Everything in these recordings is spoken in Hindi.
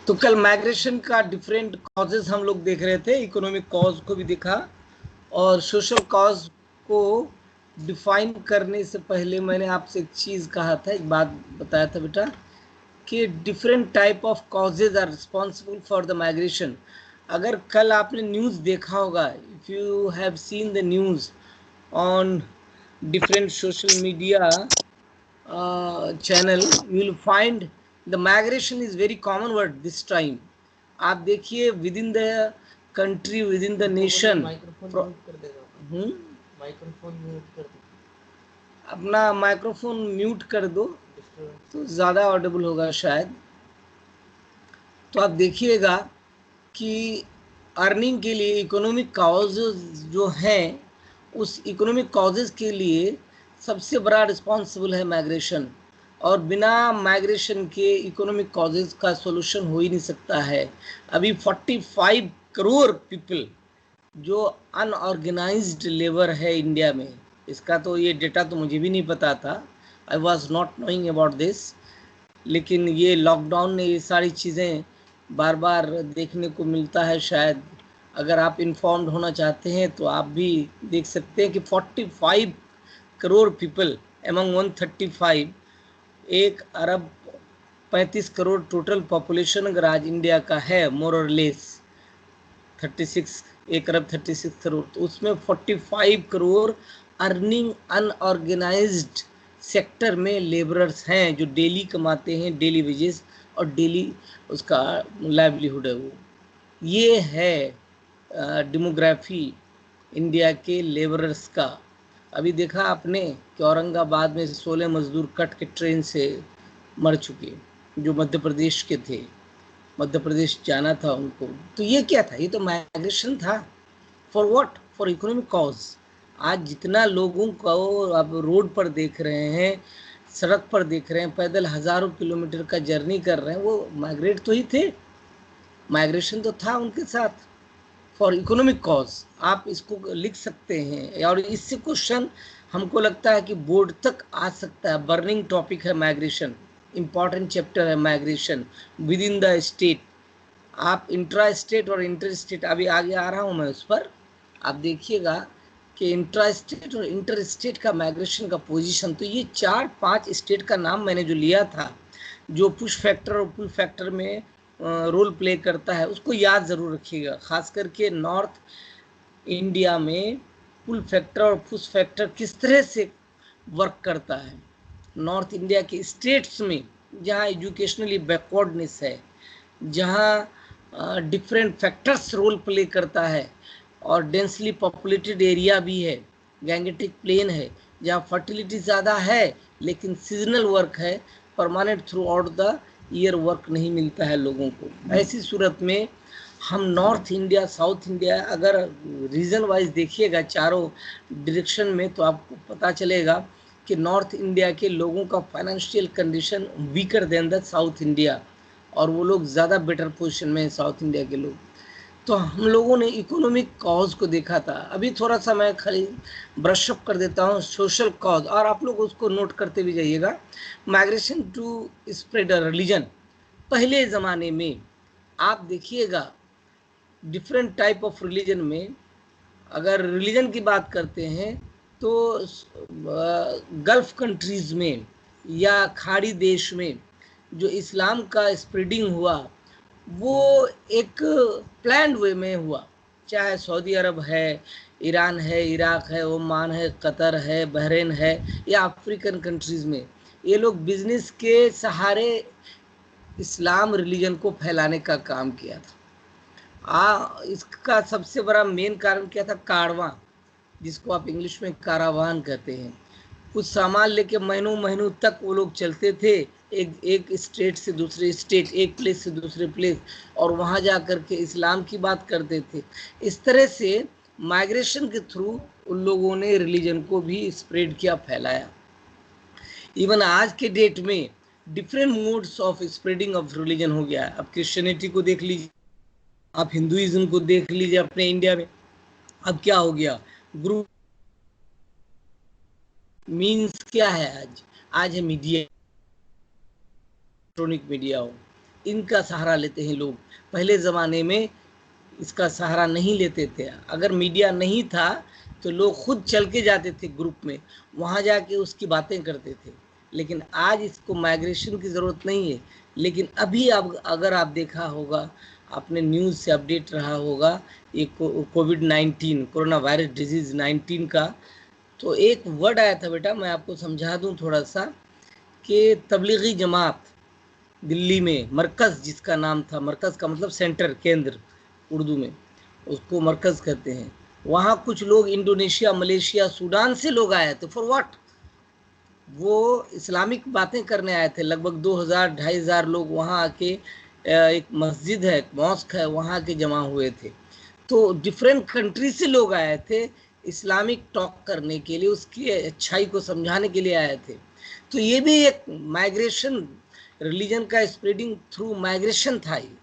तो कल माइग्रेशन का डिफरेंट कॉजेज हम लोग देख रहे थे, इकोनॉमिक कॉज को भी देखा और सोशल कॉज को डिफाइन करने से पहले मैंने आपसे एक चीज़ कहा था, एक बात बताया था बेटा कि different type of causes are responsible for the migration. अगर कल आपने न्यूज़ देखा होगा, if you have seen the news on different social media channel, you will find the migration is very common word this time. आप देखिए within the country, within the nation, अपना माइक्रोफोन म्यूट कर दो तो ज़्यादा ऑडिबल होगा शायद। तो आप देखिएगा कि अर्निंग के लिए इकोनॉमिक कॉजेज जो हैं, उस इकोनॉमिक कॉजेज के लिए सबसे बड़ा रिस्पॉन्सिबल है माइग्रेशन, और बिना माइग्रेशन के इकोनॉमिक कॉजेज का सॉल्यूशन हो ही नहीं सकता है। अभी 45 करोड़ पीपल जो अनऑर्गेनाइज्ड लेबर है इंडिया में, इसका तो ये डेटा तो मुझे भी नहीं पता था, I was not knowing about this, लेकिन ये लॉकडाउन ने ये सारी चीज़ें बार बार देखने को मिलता है। शायद अगर आप इन्फॉर्म्ड होना चाहते हैं तो आप भी देख सकते हैं कि 45 करोड़ पीपल एमंग 135, 1 अरब 35 करोड़ टोटल पॉपुलेशन अगर आज इंडिया का है, मोर और लेस 36, 1 अरब 36 करोड़, तो उसमें 45 करोड़ अर्निंग अनऑर्गेनाइज्ड सेक्टर में लेबरर्स हैं जो डेली कमाते हैं, डेली वेजेस और डेली उसका लाइवलीहुड है। वो ये है डेमोग्राफी इंडिया के लेबरर्स का। अभी देखा आपने कि औरंगाबाद में 16 मजदूर कट के ट्रेन से मर चुके जो मध्य प्रदेश के थे, मध्य प्रदेश जाना था उनको। तो ये क्या था? ये तो माइग्रेशन था। For what? For economic cause. आज जितना लोगों को अब रोड पर देख रहे हैं, सड़क पर देख रहे हैं, पैदल हज़ारों किलोमीटर का जर्नी कर रहे हैं, वो माइग्रेट तो ही थे, माइग्रेशन तो था उनके साथ। फॉर इकोनॉमिक कॉज आप इसको लिख सकते हैं, और इससे क्वेश्चन हमको लगता है कि बोर्ड तक आ सकता है। बर्निंग टॉपिक है माइग्रेशन, इम्पॉर्टेंट चैप्टर है migration within the state. आप इंट्रा स्टेट और इंटर स्टेट, अभी आगे आ रहा हूँ मैं उस पर, आप देखिएगा कि इंट्रा स्टेट और इंटर स्टेट का माइग्रेशन का पोजीशन। तो ये 4-5 स्टेट का नाम मैंने जो लिया था, जो पुश फैक्टर और पुल फैक्टर में रोल प्ले करता है, उसको याद ज़रूर रखिएगा। खास करके नॉर्थ इंडिया में पुल फैक्टर और पुश फैक्टर किस तरह से वर्क करता है। नॉर्थ इंडिया के स्टेट्स में जहाँ एजुकेशनली बैकवर्डनेस है, जहाँ डिफरेंट फैक्टर्स रोल प्ले करता है, और डेंसली पॉपुलेटेड एरिया भी है, गैंगेटिक प्लेन है, जहाँ फर्टिलिटी ज़्यादा है लेकिन सीजनल वर्क है, permanent through out the year work नहीं मिलता है लोगों को। ऐसी सूरत में हम नॉर्थ इंडिया, साउथ इंडिया अगर रीजन वाइज देखिएगा चारों डायरेक्शन में, तो आपको पता चलेगा कि नॉर्थ इंडिया के लोगों का financial condition weaker then the south India, और वो लोग ज़्यादा बेटर पोजीशन में हैं साउथ इंडिया के लोग। तो हम लोगों ने इकोनॉमिक कॉज को देखा था। अभी थोड़ा सा मैं खाली ब्रश अप कर देता हूँ सोशल कॉज, और आप लोग उसको नोट करते भी जाइएगा। Migration to spread religion. पहले ज़माने में आप देखिएगा डिफरेंट टाइप ऑफ रिलीजन में, अगर रिलीजन की बात करते हैं तो गल्फ कंट्रीज़ में या खाड़ी देश में जो इस्लाम का स्प्रेडिंग हुआ, वो एक प्लान्ड वे में हुआ। चाहे सऊदी अरब है, ईरान है, इराक है, ओमान है, कतर है, बहरीन है, या अफ्रीकन कंट्रीज़ में ये लोग बिजनेस के सहारे इस्लाम रिलीजन को फैलाने का काम किया था। इसका सबसे बड़ा मेन कारण क्या था? कारवां, जिसको आप इंग्लिश में कारावान कहते हैं। कुछ सामान लेके महीनों महीनों तक वो लोग चलते थे, एक स्टेट से दूसरे स्टेट, एक प्लेस से दूसरे प्लेस, और वहाँ जा कर के इस्लाम की बात करते थे। इस तरह से माइग्रेशन के थ्रू उन लोगों ने रिलीजन को भी स्प्रेड किया, फैलाया। इवन आज के डेट में different modes of spreading of religion हो गया है। अब क्रिश्चियनिटी को देख लीजिए, आप हिंदुइज्म को देख लीजिए अपने इंडिया में। अब क्या हो गया? ग्रुप मीन्स क्या है? आज है मीडिया, इलेक्ट्रॉनिक मीडिया हो, इनका सहारा लेते हैं लोग। पहले ज़माने में इसका सहारा नहीं लेते थे। अगर मीडिया नहीं था तो लोग खुद चल के जाते थे ग्रुप में, वहाँ जाके उसकी बातें करते थे। लेकिन आज इसको माइग्रेशन की ज़रूरत नहीं है। लेकिन अभी अब अगर आप देखा होगा, आपने न्यूज़ से अपडेट रहा होगा, ये कोविड-19 कोरोना वायरस डिजीज़ 19 का, तो एक वर्ड आया था बेटा, मैं आपको समझा दूँ थोड़ा सा, कि तबलीगी जमात दिल्ली में, मरकज़ जिसका नाम था, मरकज़ का मतलब सेंटर, केंद्र उर्दू में, उसको मरकज़ कहते हैं। वहाँ कुछ लोग इंडोनेशिया, मलेशिया, सूडान से लोग आए थे। For what? वो इस्लामिक बातें करने आए थे। लगभग 2000 2500 लोग वहाँ आके, एक मस्जिद है, मॉस्क है, वहाँ के जमा हुए थे। तो डिफरेंट कंट्री से लोग आए थे इस्लामिक टॉक करने के लिए, उसकी अच्छाई को समझाने के लिए आए थे। तो ये भी एक माइग्रेशन, रिलीजन का स्प्रेडिंग थ्रू माइग्रेशन था, ये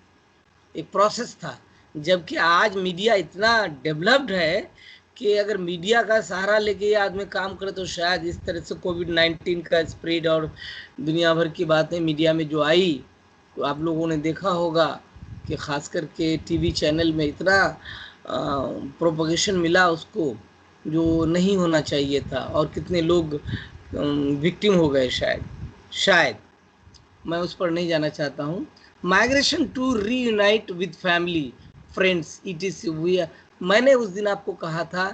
एक प्रोसेस था। जबकि आज मीडिया इतना डेवलप्ड है कि अगर मीडिया का सहारा लेके ये आदमी काम करे तो शायद इस तरह से कोविड-19 का स्प्रेड और दुनिया भर की बातें मीडिया में जो आई, तो आप लोगों ने देखा होगा कि ख़ास करके टीवी चैनल में इतना प्रोपगेशन मिला उसको, जो नहीं होना चाहिए था, और कितने लोग विक्टिम हो गए शायद मैं उस पर नहीं जाना चाहता हूँ। Migration to reunite with family friends ETC। मैंने उस दिन आपको कहा था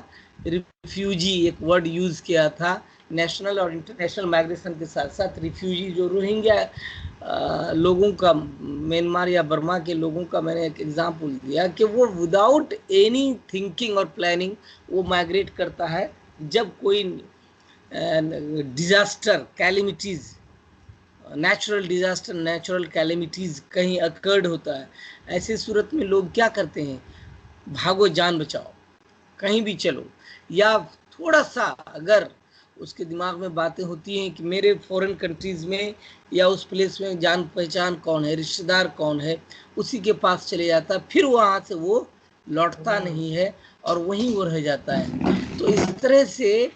रिफ्यूजी, एक वर्ड यूज़ किया था। नेशनल और इंटरनेशनल माइग्रेशन के साथ साथ रिफ्यूजी, जो रोहिंग्या लोगों का, म्यांमार या बर्मा के लोगों का मैंने एक एग्जाम्पल दिया कि वो विदाउट एनी थिंकिंग और प्लानिंग वो माइग्रेट करता है। जब कोई disaster, calamities, natural disaster, natural calamities कहीं अकर्ड होता है, ऐसे सूरत में लोग क्या करते हैं, भागो जान बचाओ, कहीं भी चलो। या थोड़ा सा अगर उसके दिमाग में बातें होती हैं कि मेरे फॉरेन कंट्रीज़ में या उस प्लेस में जान पहचान कौन है, रिश्तेदार कौन है, उसी के पास चले जाता है, फिर वहाँ से वो लौटता नहीं है और वहीं वो रह जाता है। तो इस तरह से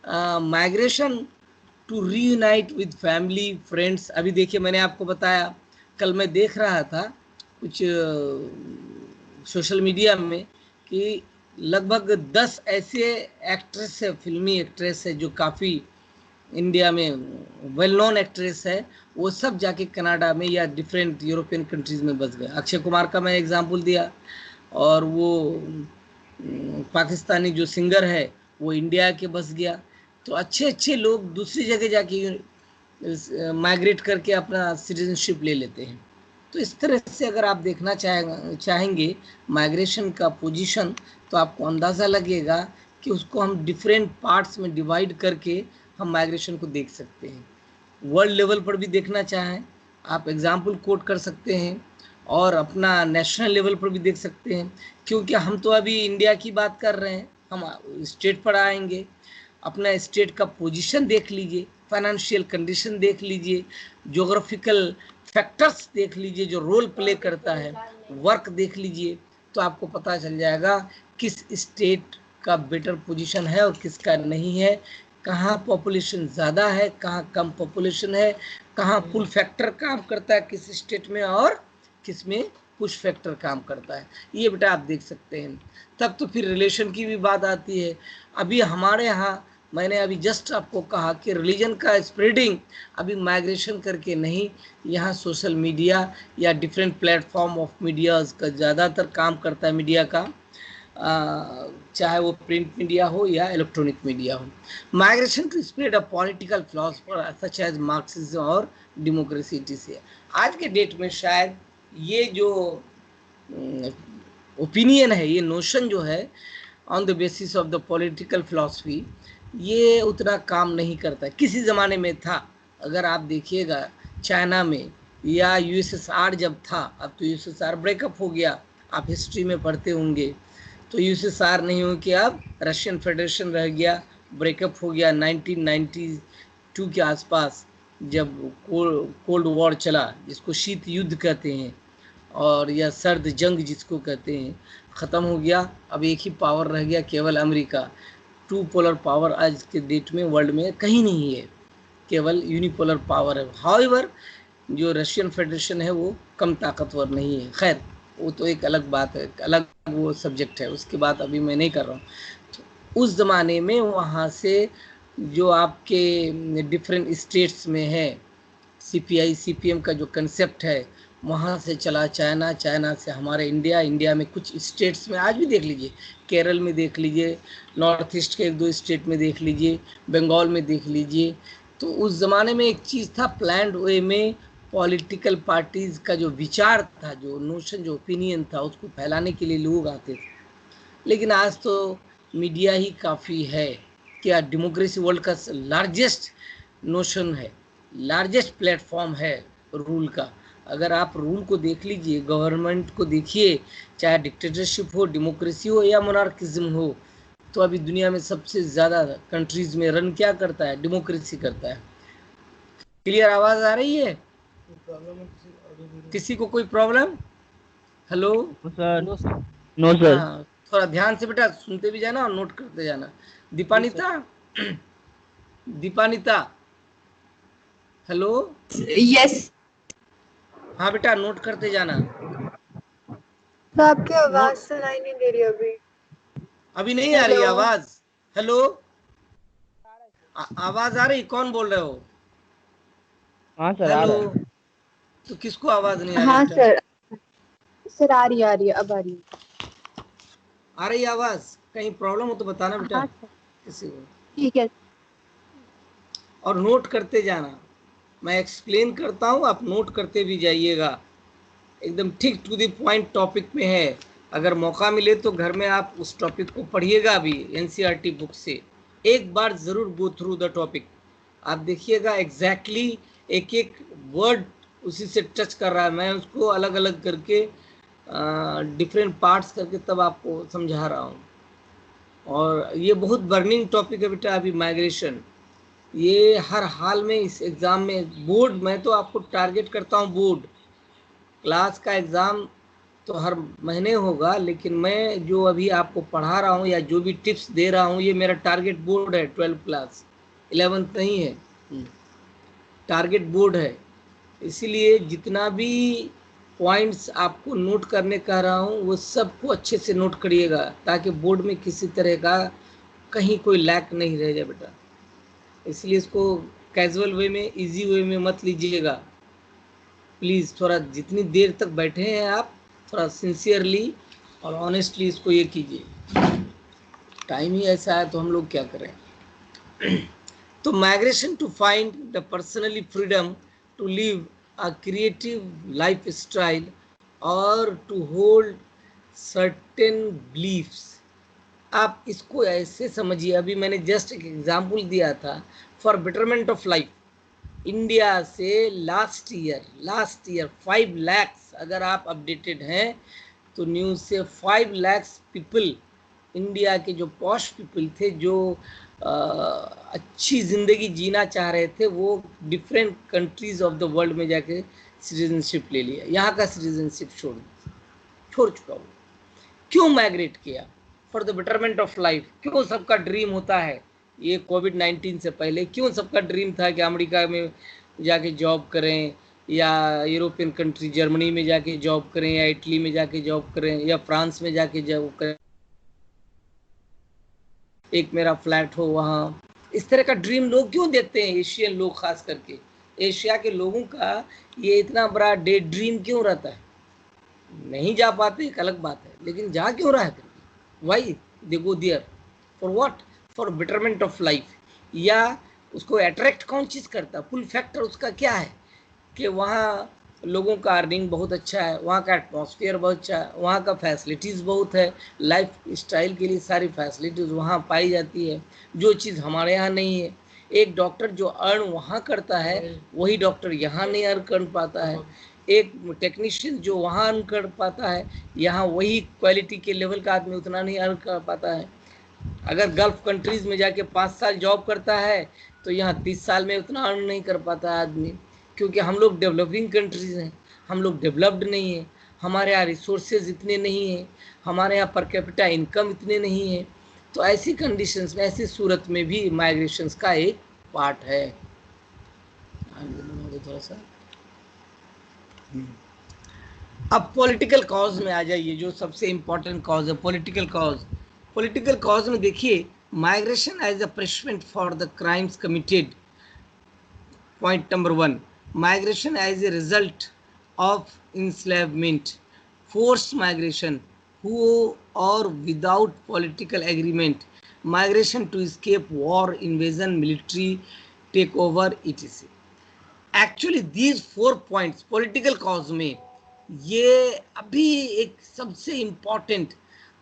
migration to reunite with family friends. अभी देखिए, मैंने आपको बताया, कल मैं देख रहा था कुछ सोशल मीडिया में कि लगभग 10 ऐसे एक्ट्रेस है, फिल्मी एक्ट्रेस है, जो काफ़ी इंडिया में वेल नोन एक्ट्रेस है, वो सब जाके कनाडा में या डिफरेंट यूरोपियन कंट्रीज़ में बस गए। अक्षय कुमार का मैं एग्जांपल दिया, और वो पाकिस्तानी जो सिंगर है वो इंडिया के बस गया। तो अच्छे अच्छे लोग दूसरी जगह जाके माइग्रेट करके अपना सिटीजनशिप ले लेते हैं। तो इस तरह से अगर आप देखना चाहेंगे माइग्रेशन का पोजीशन, तो आपको अंदाज़ा लगेगा कि उसको हम डिफरेंट पार्ट्स में डिवाइड करके हम माइग्रेशन को देख सकते हैं। वर्ल्ड लेवल पर भी देखना चाहें आप एग्जाम्पल कोट कर सकते हैं, और अपना नेशनल लेवल पर भी देख सकते हैं। क्योंकि हम तो अभी इंडिया की बात कर रहे हैं, हम स्टेट पर आएंगे। अपना स्टेट का पोजीशन देख लीजिए, फाइनेंशियल कंडीशन देख लीजिए, ज्योग्राफिकल फैक्टर्स देख लीजिए जो रोल प्ले करता है, वर्क देख लीजिए, तो आपको पता चल जाएगा किस स्टेट का बेटर पोजीशन है और किसका नहीं है, कहाँ पॉपुलेशन ज़्यादा है, कहाँ कम पॉपुलेशन है, कहाँ पुल फैक्टर काम करता है किस स्टेट में, और किस में पुश फैक्टर काम करता है। ये बेटा आप देख सकते हैं। तब तो फिर रिलेशन की भी बात आती है। अभी हमारे यहाँ, मैंने अभी जस्ट आपको कहा कि रिलीजन का स्प्रेडिंग अभी माइग्रेशन करके नहीं, यहाँ सोशल मीडिया या डिफरेंट प्लेटफॉर्म ऑफ मीडियाज़ का ज़्यादातर काम करता है। मीडिया का चाहे वो प्रिंट मीडिया हो या इलेक्ट्रॉनिक मीडिया हो। Migration to spread a political philosopher such as Marxism और डेमोक्रेसी से। आज के डेट में शायद ये जो ओपिनियन है, ये नोशन जो है on the basis of the political philosophy, ये उतना काम नहीं करता। किसी ज़माने में था, अगर आप देखिएगा चाइना में या USSR जब था, अब तो USSR ब्रेकअप हो गया, आप हिस्ट्री में पढ़ते होंगे। तो USSR नहीं हो कि अब रशियन फेडरेशन रह गया, ब्रेकअप हो गया 1992 के आसपास, जब कोल्ड वॉर चला, जिसको शीत युद्ध कहते हैं, और या सर्द जंग जिसको कहते हैं, ख़त्म हो गया। अब एक ही पावर रह गया, केवल अमेरिका। टू पोलर पावर आज के डेट में वर्ल्ड में कहीं नहीं है, केवल यूनिपोलर पावर है। हाउएवर जो रशियन फेडरेशन है वो कम ताकतवर नहीं है। खैर वो तो एक अलग बात है, अलग वो सब्जेक्ट है, उसकी बात अभी मैं नहीं कर रहा हूँ। तो उस ज़माने में वहाँ से जो आपके डिफरेंट स्टेट्स में है CPI CPM का जो कंसेप्ट है, वहाँ से चला चाइना, चाइना से हमारे इंडिया, इंडिया में कुछ स्टेट्स में आज भी देख लीजिए, केरल में देख लीजिए, नॉर्थ ईस्ट के 1-2 स्टेट में देख लीजिए, बंगाल में देख लीजिए। तो उस ज़माने में एक चीज़ था, प्लान्ड वे में पॉलिटिकल पार्टीज़ का जो विचार था, जो नोशन, जो ओपिनियन था, उसको फैलाने के लिए लोग आते थे। लेकिन आज तो मीडिया ही काफ़ी है। क्या डेमोक्रेसी वर्ल्ड का लार्जेस्ट नोशन है, लार्जेस्ट प्लेटफॉर्म है रूल का। अगर आप रूल को देख लीजिए, गवर्नमेंट को देखिए, चाहे डिक्टेटरशिप हो, डेमोक्रेसी हो या मोनार्किज्म हो, तो अभी दुनिया में सबसे ज़्यादा कंट्रीज में रन क्या करता है? डेमोक्रेसी करता है। क्लियर आवाज़ आ रही है? किसी को कोई problem? Hello sir. No sir. हाँ, थोड़ा ध्यान से बेटा सुनते भी जाना और नोट करते जाना। दीपानिता, दीपानिता, हेलो। यस। हाँ बेटा नोट करते जाना। तो आपकी आवाज नोट सुनाई नहीं दे रही अभी। अभी नहीं आ रही हेलो। आवाज? हेलो, आवाज आ रही? कौन बोल रहे हो? हाँ सर आ हेलो, रहा है। तो किसको आवाज नहीं आ रही हाँ बेटा? सर, सर आ रही है अब आ रही है। आ रही आवाज? कहीं प्रॉब्लम हो तो बताना बेटा हाँ सर किसी को, ठीक है। और नोट करते जाना। मैं एक्सप्लेन करता हूँ, आप नोट करते भी जाइएगा। एकदम ठीक टू द पॉइंट टॉपिक में है। अगर मौका मिले तो घर में आप उस टॉपिक को पढ़िएगा भी, NCERT बुक से एक बार ज़रूर गो थ्रू द टॉपिक। आप देखिएगा एग्जैक्टली एक एक वर्ड उसी से टच कर रहा है। मैं उसको अलग अलग करके डिफरेंट पार्ट्स करके तब आपको समझा रहा हूँ। और ये बहुत बर्निंग टॉपिक है बेटा अभी, माइग्रेशन। ये हर हाल में इस एग्ज़ाम में, बोर्ड, मैं तो आपको टारगेट करता हूँ बोर्ड क्लास का एग्ज़ाम तो हर महीने होगा, लेकिन मैं जो अभी आपको पढ़ा रहा हूँ या जो भी टिप्स दे रहा हूँ, ये मेरा टारगेट बोर्ड है। 12th क्लास, 11th नहीं है, टारगेट बोर्ड है। इसीलिए जितना भी पॉइंट्स आपको नोट करने कह रहा हूँ वो सबको अच्छे से नोट करिएगा, ताकि बोर्ड में किसी तरह का कहीं कोई लैक नहीं रह जाए बेटा। इसलिए इसको कैजुअल वे में, इजी वे में मत लीजिएगा प्लीज़। थोड़ा जितनी देर तक बैठे हैं आप, थोड़ा सिंसियरली और ऑनेस्टली इसको ये कीजिए। टाइम ही ऐसा है तो हम लोग क्या करें। तो migration to find the personally freedom to live a creative life style और टू होल्ड सर्टेन बिलीफ्स। आप इसको ऐसे समझिए, अभी मैंने जस्ट एक एग्जांपल दिया था, for betterment of life. India से लास्ट ईयर 5 लाख, अगर आप अपडेटेड हैं तो न्यूज़ से 5 लाख पीपल, इंडिया के जो पॉश पीपल थे, जो अच्छी ज़िंदगी जीना चाह रहे थे, वो different countries of the world में जाके सिटीजनशिप ले लिया। यहाँ का सिटीजनशिप छोड़ चुका वो। क्यों माइग्रेट किया? For the betterment of life. क्यों सबका ड्रीम होता है, ये कोविड-19 से पहले क्यों सबका ड्रीम था कि अमेरिका में जाके जॉब करें, या यूरोपियन कंट्री जर्मनी में जाके जॉब करें, या इटली में जाके जॉब करें, या फ्रांस में जाके जॉब करें, एक मेरा फ्लैट हो वहाँ। इस तरह का ड्रीम लोग क्यों देखते हैं, एशियन लोग खास करके, एशिया के लोगों का ये इतना बड़ा डे ड्रीम क्यों रहता है? नहीं जा पाते एक अलग बात है, लेकिन जा क्यों रहा है फिर? Why they go there? For what? For betterment of life. या उसको अट्रैक्ट कौन चीज़ करता है? पुल फैक्टर उसका क्या है कि वहाँ लोगों का अर्निंग बहुत अच्छा है, वहाँ का एटमॉस्फेयर बहुत अच्छा है, वहाँ का फैसिलिटीज़ बहुत है, लाइफ स्टाइल के लिए सारी फैसिलिटीज़ वहाँ पाई जाती है, जो चीज़ हमारे यहाँ नहीं है। एक डॉक्टर जो अर्न वहाँ करता है, वही डॉक्टर यहाँ नहीं अर्न कर पाता है। एक टेक्नीशियन जो वहाँ अर्न कर पाता है, यहाँ वही क्वालिटी के लेवल का आदमी उतना नहीं अर्न कर पाता है। अगर गल्फ कंट्रीज़ में जाके 5 साल जॉब करता है, तो यहाँ 30 साल में उतना अर्न नहीं कर पाता आदमी, क्योंकि हम लोग डेवलपिंग कंट्रीज़ हैं, हम लोग डेवलप्ड नहीं हैं, हमारे यहाँ रिसोर्सेज इतने नहीं हैं, हमारे यहाँ पर कैपिटा इनकम इतने नहीं हैं। तो ऐसी कंडीशंस में, ऐसी सूरत में भी माइग्रेशंस का एक पार्ट है। आगे थोड़ा सा अब पॉलिटिकल कॉज में आ जाइए, जो सबसे इंपॉर्टेंट कॉज है पॉलिटिकल कॉज। पॉलिटिकल कॉज में देखिए, migration as a punishment for the crimes committed. Point number 1, migration as a result of enslavement, forced migration who or without political agreement, migration to escape war, invasion, military takeover, etc. Actually these 4 points political cause में, ये अभी एक सबसे इम्पोर्टेंट,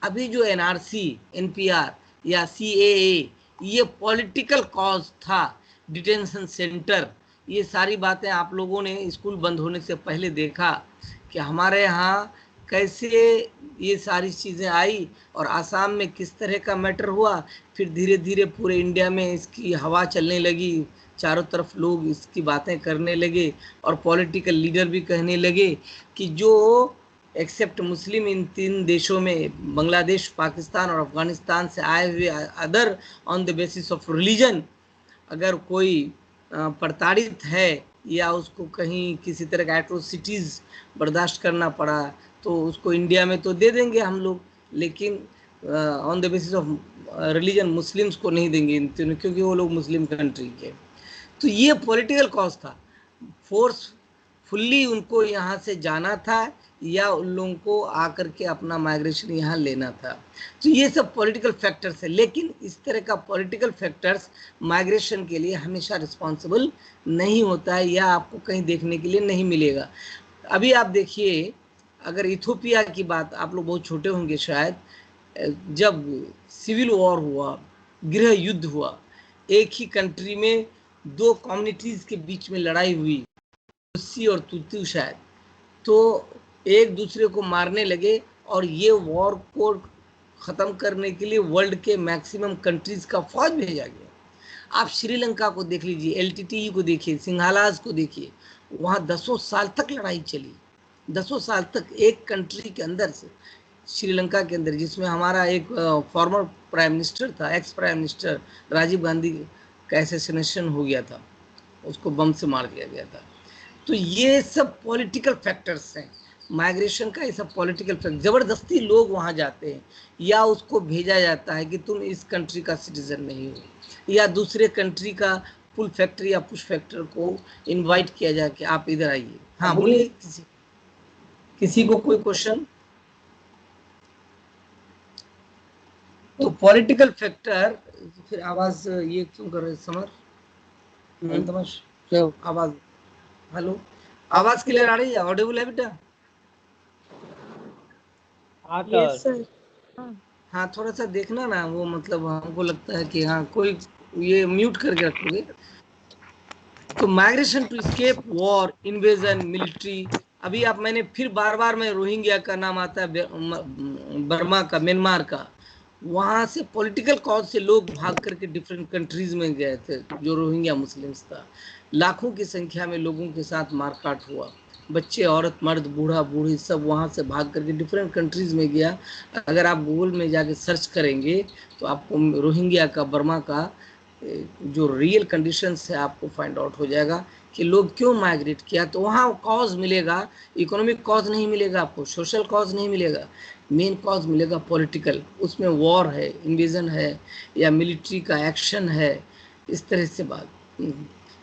अभी जो एनआरसी, एनपीआर या सीएए, ये पॉलिटिकल कॉज था, डिटेंशन सेंटर, ये सारी बातें आप लोगों ने स्कूल बंद होने से पहले देखा कि हमारे यहाँ कैसे ये सारी चीज़ें आई और आसाम में किस तरह का मैटर हुआ। फिर धीरे धीरे पूरे इंडिया में इसकी हवा चलने लगी, चारों तरफ लोग इसकी बातें करने लगे और पॉलिटिकल लीडर भी कहने लगे कि जो एक्सेप्ट मुस्लिम इन 3 देशों में, बांग्लादेश, पाकिस्तान और अफगानिस्तान से आए हुए other on the basis of religion, अगर कोई प्रताड़ित है या उसको कहीं किसी तरह का एट्रोसिटीज़ बर्दाश्त करना पड़ा तो उसको इंडिया में तो दे देंगे हम लोग, लेकिन on the basis of religion Muslims को नहीं देंगे इन तीनों, क्योंकि वो लोग मुस्लिम कंट्री के। तो ये पॉलिटिकल कॉज था, फोर्सफुल्ली उनको यहाँ से जाना था या उन लोगों को आकर के अपना माइग्रेशन यहाँ लेना था। तो ये सब पॉलिटिकल फैक्टर्स है, लेकिन इस तरह का पॉलिटिकल फैक्टर्स माइग्रेशन के लिए हमेशा रिस्पॉन्सिबल नहीं होता है या आपको कहीं देखने के लिए नहीं मिलेगा। अभी आप देखिए, अगर इथोपिया की बात, आप लोग बहुत छोटे होंगे शायद, जब सिविल वॉर हुआ, गृह युद्ध हुआ, एक ही कंट्री में 2 कम्युनिटीज़ के बीच में लड़ाई हुई, तुत्सी और तुतु शायद, तो एक दूसरे को मारने लगे और ये वॉर को ख़त्म करने के लिए वर्ल्ड के मैक्सिमम कंट्रीज़ का फौज भेजा गया। आप श्रीलंका को देख लीजिए, एलटीटीई को देखिए, सिंघालाज को देखिए, वहाँ 10 साल तक लड़ाई चली, 10 साल तक एक कंट्री के अंदर से, श्रीलंका के अंदर, जिसमें हमारा एक फॉर्मर प्राइम मिनिस्टर था, ex prime minister Rajiv Gandhi का असैसिनेशन हो गया था, उसको बम से मार दिया गया था। तो ये सब पॉलिटिकल फैक्टर्स हैं, माइग्रेशन का ये सब पॉलिटिकल फैक्टर। ज़बरदस्ती लोग वहाँ जाते हैं या उसको भेजा जाता है कि तुम इस कंट्री का सिटीजन नहीं हो, या दूसरे कंट्री का पुल फैक्टर या पुश फैक्टर को इनवाइट किया जाए कि आप इधर आइए। हाँ बोलिए, किसी को कोई क्वेश्चन? तो पॉलिटिकल फैक्टर, फिर आवाज ये क्यों कर रहे समर? आवाज, हेलो, आवाज क्लियर आ रही है? ऑडिबल है बेटा? Yes sir. हाँ थोड़ा सा देखना ना, वो मतलब हमको लगता है कि हाँ कोई ये म्यूट करके रखोगे। तो migration to escape war, invasion, military, अभी आप, मैंने फिर बार बार में रोहिंग्या का नाम आता है, बर्मा का, म्यांमार का, वहाँ से पॉलिटिकल कॉज से लोग भाग करके डिफरेंट कंट्रीज में गए थे। जो रोहिंग्या मुस्लिम्स था, लाखों की संख्या में लोगों के साथ मारकाट हुआ, बच्चे, औरत, मर्द, बूढ़ा, बूढ़ी सब वहाँ से भाग करके डिफरेंट कंट्रीज में गया। अगर आप गूगल में जाके सर्च करेंगे तो आपको रोहिंग्या का, बर्मा का जो रियल कंडीशंस है आपको फाइंड आउट हो जाएगा कि लोग क्यों माइग्रेट किया। तो वहाँ कॉज मिलेगा, इकोनॉमिक कॉज नहीं मिलेगा आपको, सोशल कॉज नहीं मिलेगा, मेन कॉज मिलेगा पॉलिटिकल। उसमें वॉर है, इन्वेजन है या मिलिट्री का एक्शन है, इस तरह से बात।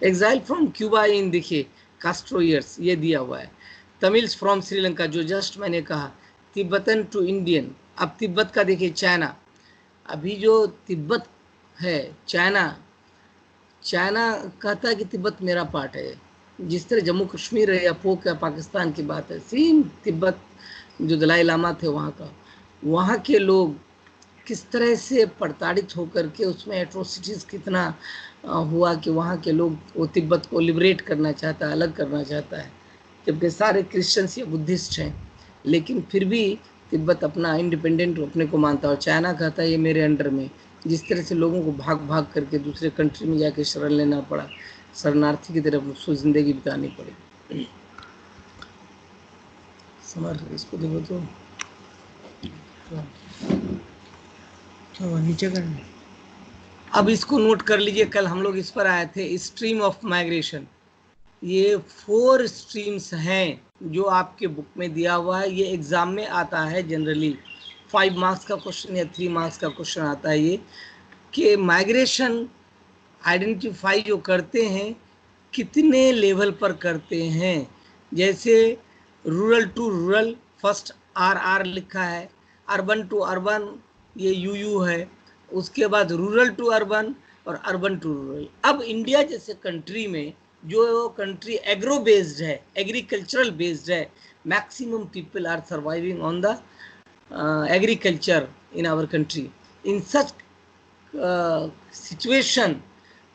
एग्जाइल फ्रॉम क्यूबा इन, देखिए कास्ट्रो ईयर्स ये दिया हुआ है। तमिल्स फ्रॉम श्रीलंका, जो जस्ट मैंने कहा। तिब्बतन टू इंडियन, अब तिब्बत का देखिए, चाइना, अभी जो तिब्बत है, चाइना कहता है कि तिब्बत मेरा पार्ट है। जिस तरह जम्मू कश्मीर है या पोक या पाकिस्तान की बात है, सेम तिब्बत जो दलाई लामा थे वहाँ का, वहाँ के लोग किस तरह से प्रताड़ित होकर के, उसमें एट्रोसिटीज़ कितना हुआ कि वहाँ के लोग वो तिब्बत को लिबरेट करना चाहता है, अलग करना चाहता है, जबकि सारे क्रिश्चियंस या बुद्धिस्ट हैं, लेकिन फिर भी तिब्बत अपना इंडिपेंडेंट अपने को मानता है। और चाइना कहता है ये मेरे अंडर में। जिस तरह से लोगों को भाग भाग करके दूसरे कंट्री में जाके शरण लेना पड़ा, शरणार्थी की तरफ उसको ज़िंदगी बितानी पड़ी। समर इसको देखो तो नीचे करना। अब इसको नोट कर लीजिए, कल हम लोग इस पर आए थे, स्ट्रीम ऑफ माइग्रेशन। ये 4 स्ट्रीम्स हैं जो आपके बुक में दिया हुआ है, ये एग्जाम में आता है जनरली 5 मार्क्स का क्वेश्चन या 3 मार्क्स का क्वेश्चन आता है ये, कि माइग्रेशन आइडेंटिफाई जो करते हैं कितने लेवल पर करते हैं। जैसे rural to rural first RR लिखा है, अर्बन टू अर्बन ये UU है, उसके बाद रूरल टू अर्बन और अर्बन टू रूरल। अब इंडिया जैसे कंट्री में, जो कंट्री एग्रो बेस्ड है, एग्रीकल्चरल बेस्ड है, maximum people are surviving on the agriculture in our country. In such situation,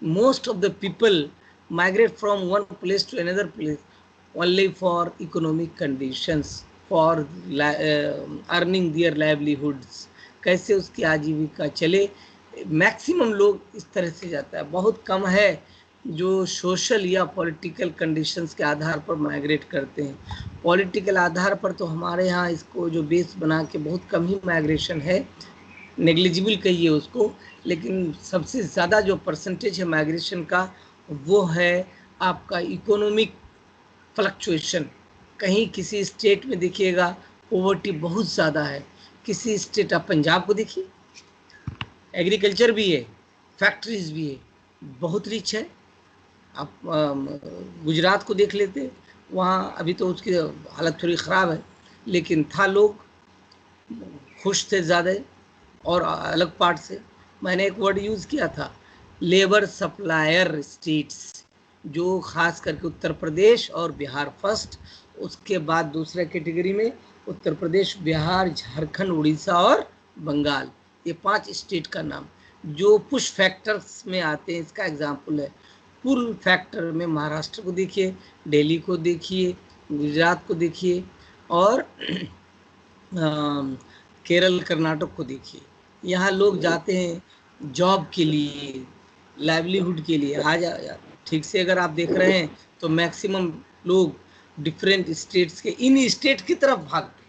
most of the people migrate from one place to another place only for economic conditions, for earning their livelihoods, कैसे उसकी आजीविका चले। मैक्सिमम लोग इस तरह से जाता है, बहुत कम है जो सोशल या पॉलिटिकल कंडीशंस के आधार पर माइग्रेट करते हैं। पॉलिटिकल आधार पर तो हमारे यहाँ इसको जो बेस बना के बहुत कम ही माइग्रेशन है, नेग्लिजिबल कहिए उसको, लेकिन सबसे ज़्यादा जो परसेंटेज है माइग्रेशन का वो है आपका इकोनॉमिक फ्लक्चुएशन। कहीं किसी स्टेट में देखिएगा पॉवर्टी बहुत ज़्यादा है, किसी स्टेट, आप पंजाब को देखिए, एग्रीकल्चर भी है, फैक्ट्रीज भी है, बहुत रिच है। आप गुजरात को देख लेते, वहाँ अभी तो उसकी हालत थोड़ी ख़राब है, लेकिन था लोग खुश थे ज़्यादा। और अलग पार्ट से मैंने एक वर्ड यूज़ किया था, लेबर सप्लायर स्टेट्स, जो खास करके उत्तर प्रदेश और बिहार फर्स्ट, उसके बाद दूसरे कैटेगरी में उत्तर प्रदेश, बिहार, झारखंड, उड़ीसा और बंगाल, ये 5 स्टेट का नाम जो पुश फैक्टर्स में आते हैं। इसका एग्जाम्पल है, पुल फैक्टर में महाराष्ट्र को देखिए, दिल्ली को देखिए, गुजरात को देखिए और केरल, कर्नाटक को देखिए। यहाँ लोग जाते हैं जॉब के लिए, लाइवलीहुड के लिए। आज ठीक से अगर आप देख रहे हैं तो मैक्सिमम लोग डिफरेंट स्टेट्स के, इन स्टेट की तरफ भागते,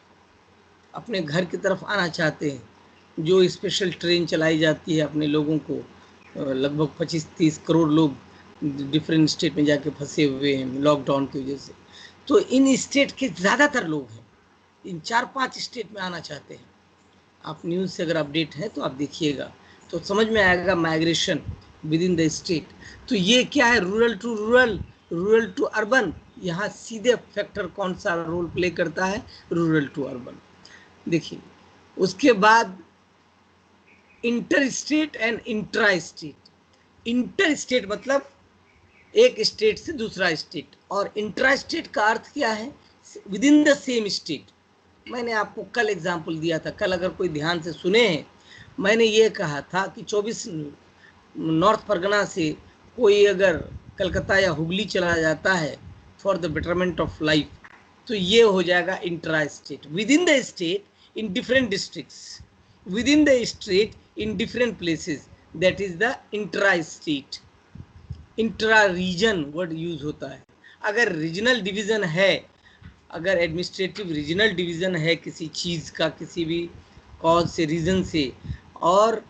अपने घर की तरफ आना चाहते हैं। जो स्पेशल ट्रेन चलाई जाती है अपने लोगों को, लगभग 25-30 करोड़ लोग डिफरेंट स्टेट में जाके फंसे हुए हैं लॉकडाउन की वजह से। तो इन स्टेट के ज़्यादातर लोग हैं, इन 4-5 स्टेट में आना चाहते हैं। आप न्यूज़ से अगर अपडेट हैं तो आप देखिएगा तो समझ में आएगा migration within the state. तो ये क्या है, rural to rural, rural to urban. यहाँ सीधे फैक्टर कौन सा रोल प्ले करता है, रूरल टू अर्बन। देखिए उसके बाद inter state and intra state. Inter state मतलब एक स्टेट से दूसरा स्टेट, और इंट्रा स्टेट का अर्थ क्या है, with in the same state. मैंने आपको कल एग्जाम्पल दिया था, कल अगर कोई ध्यान से सुने हैं, मैंने ये कहा था कि 24 नॉर्थ परगना से कोई अगर कलकत्ता या हुगली चला जाता है for the betterment of life, तो ये हो जाएगा intra state. Within the state in different districts, within the state in different places, that is the intra state. Intra region word use होता है। अगर रीजनल डिवीजन है, अगर एडमिनिस्ट्रेटिव रीजनल डिवीज़न है किसी चीज़ का, किसी भी कॉज से, रीज़न से, और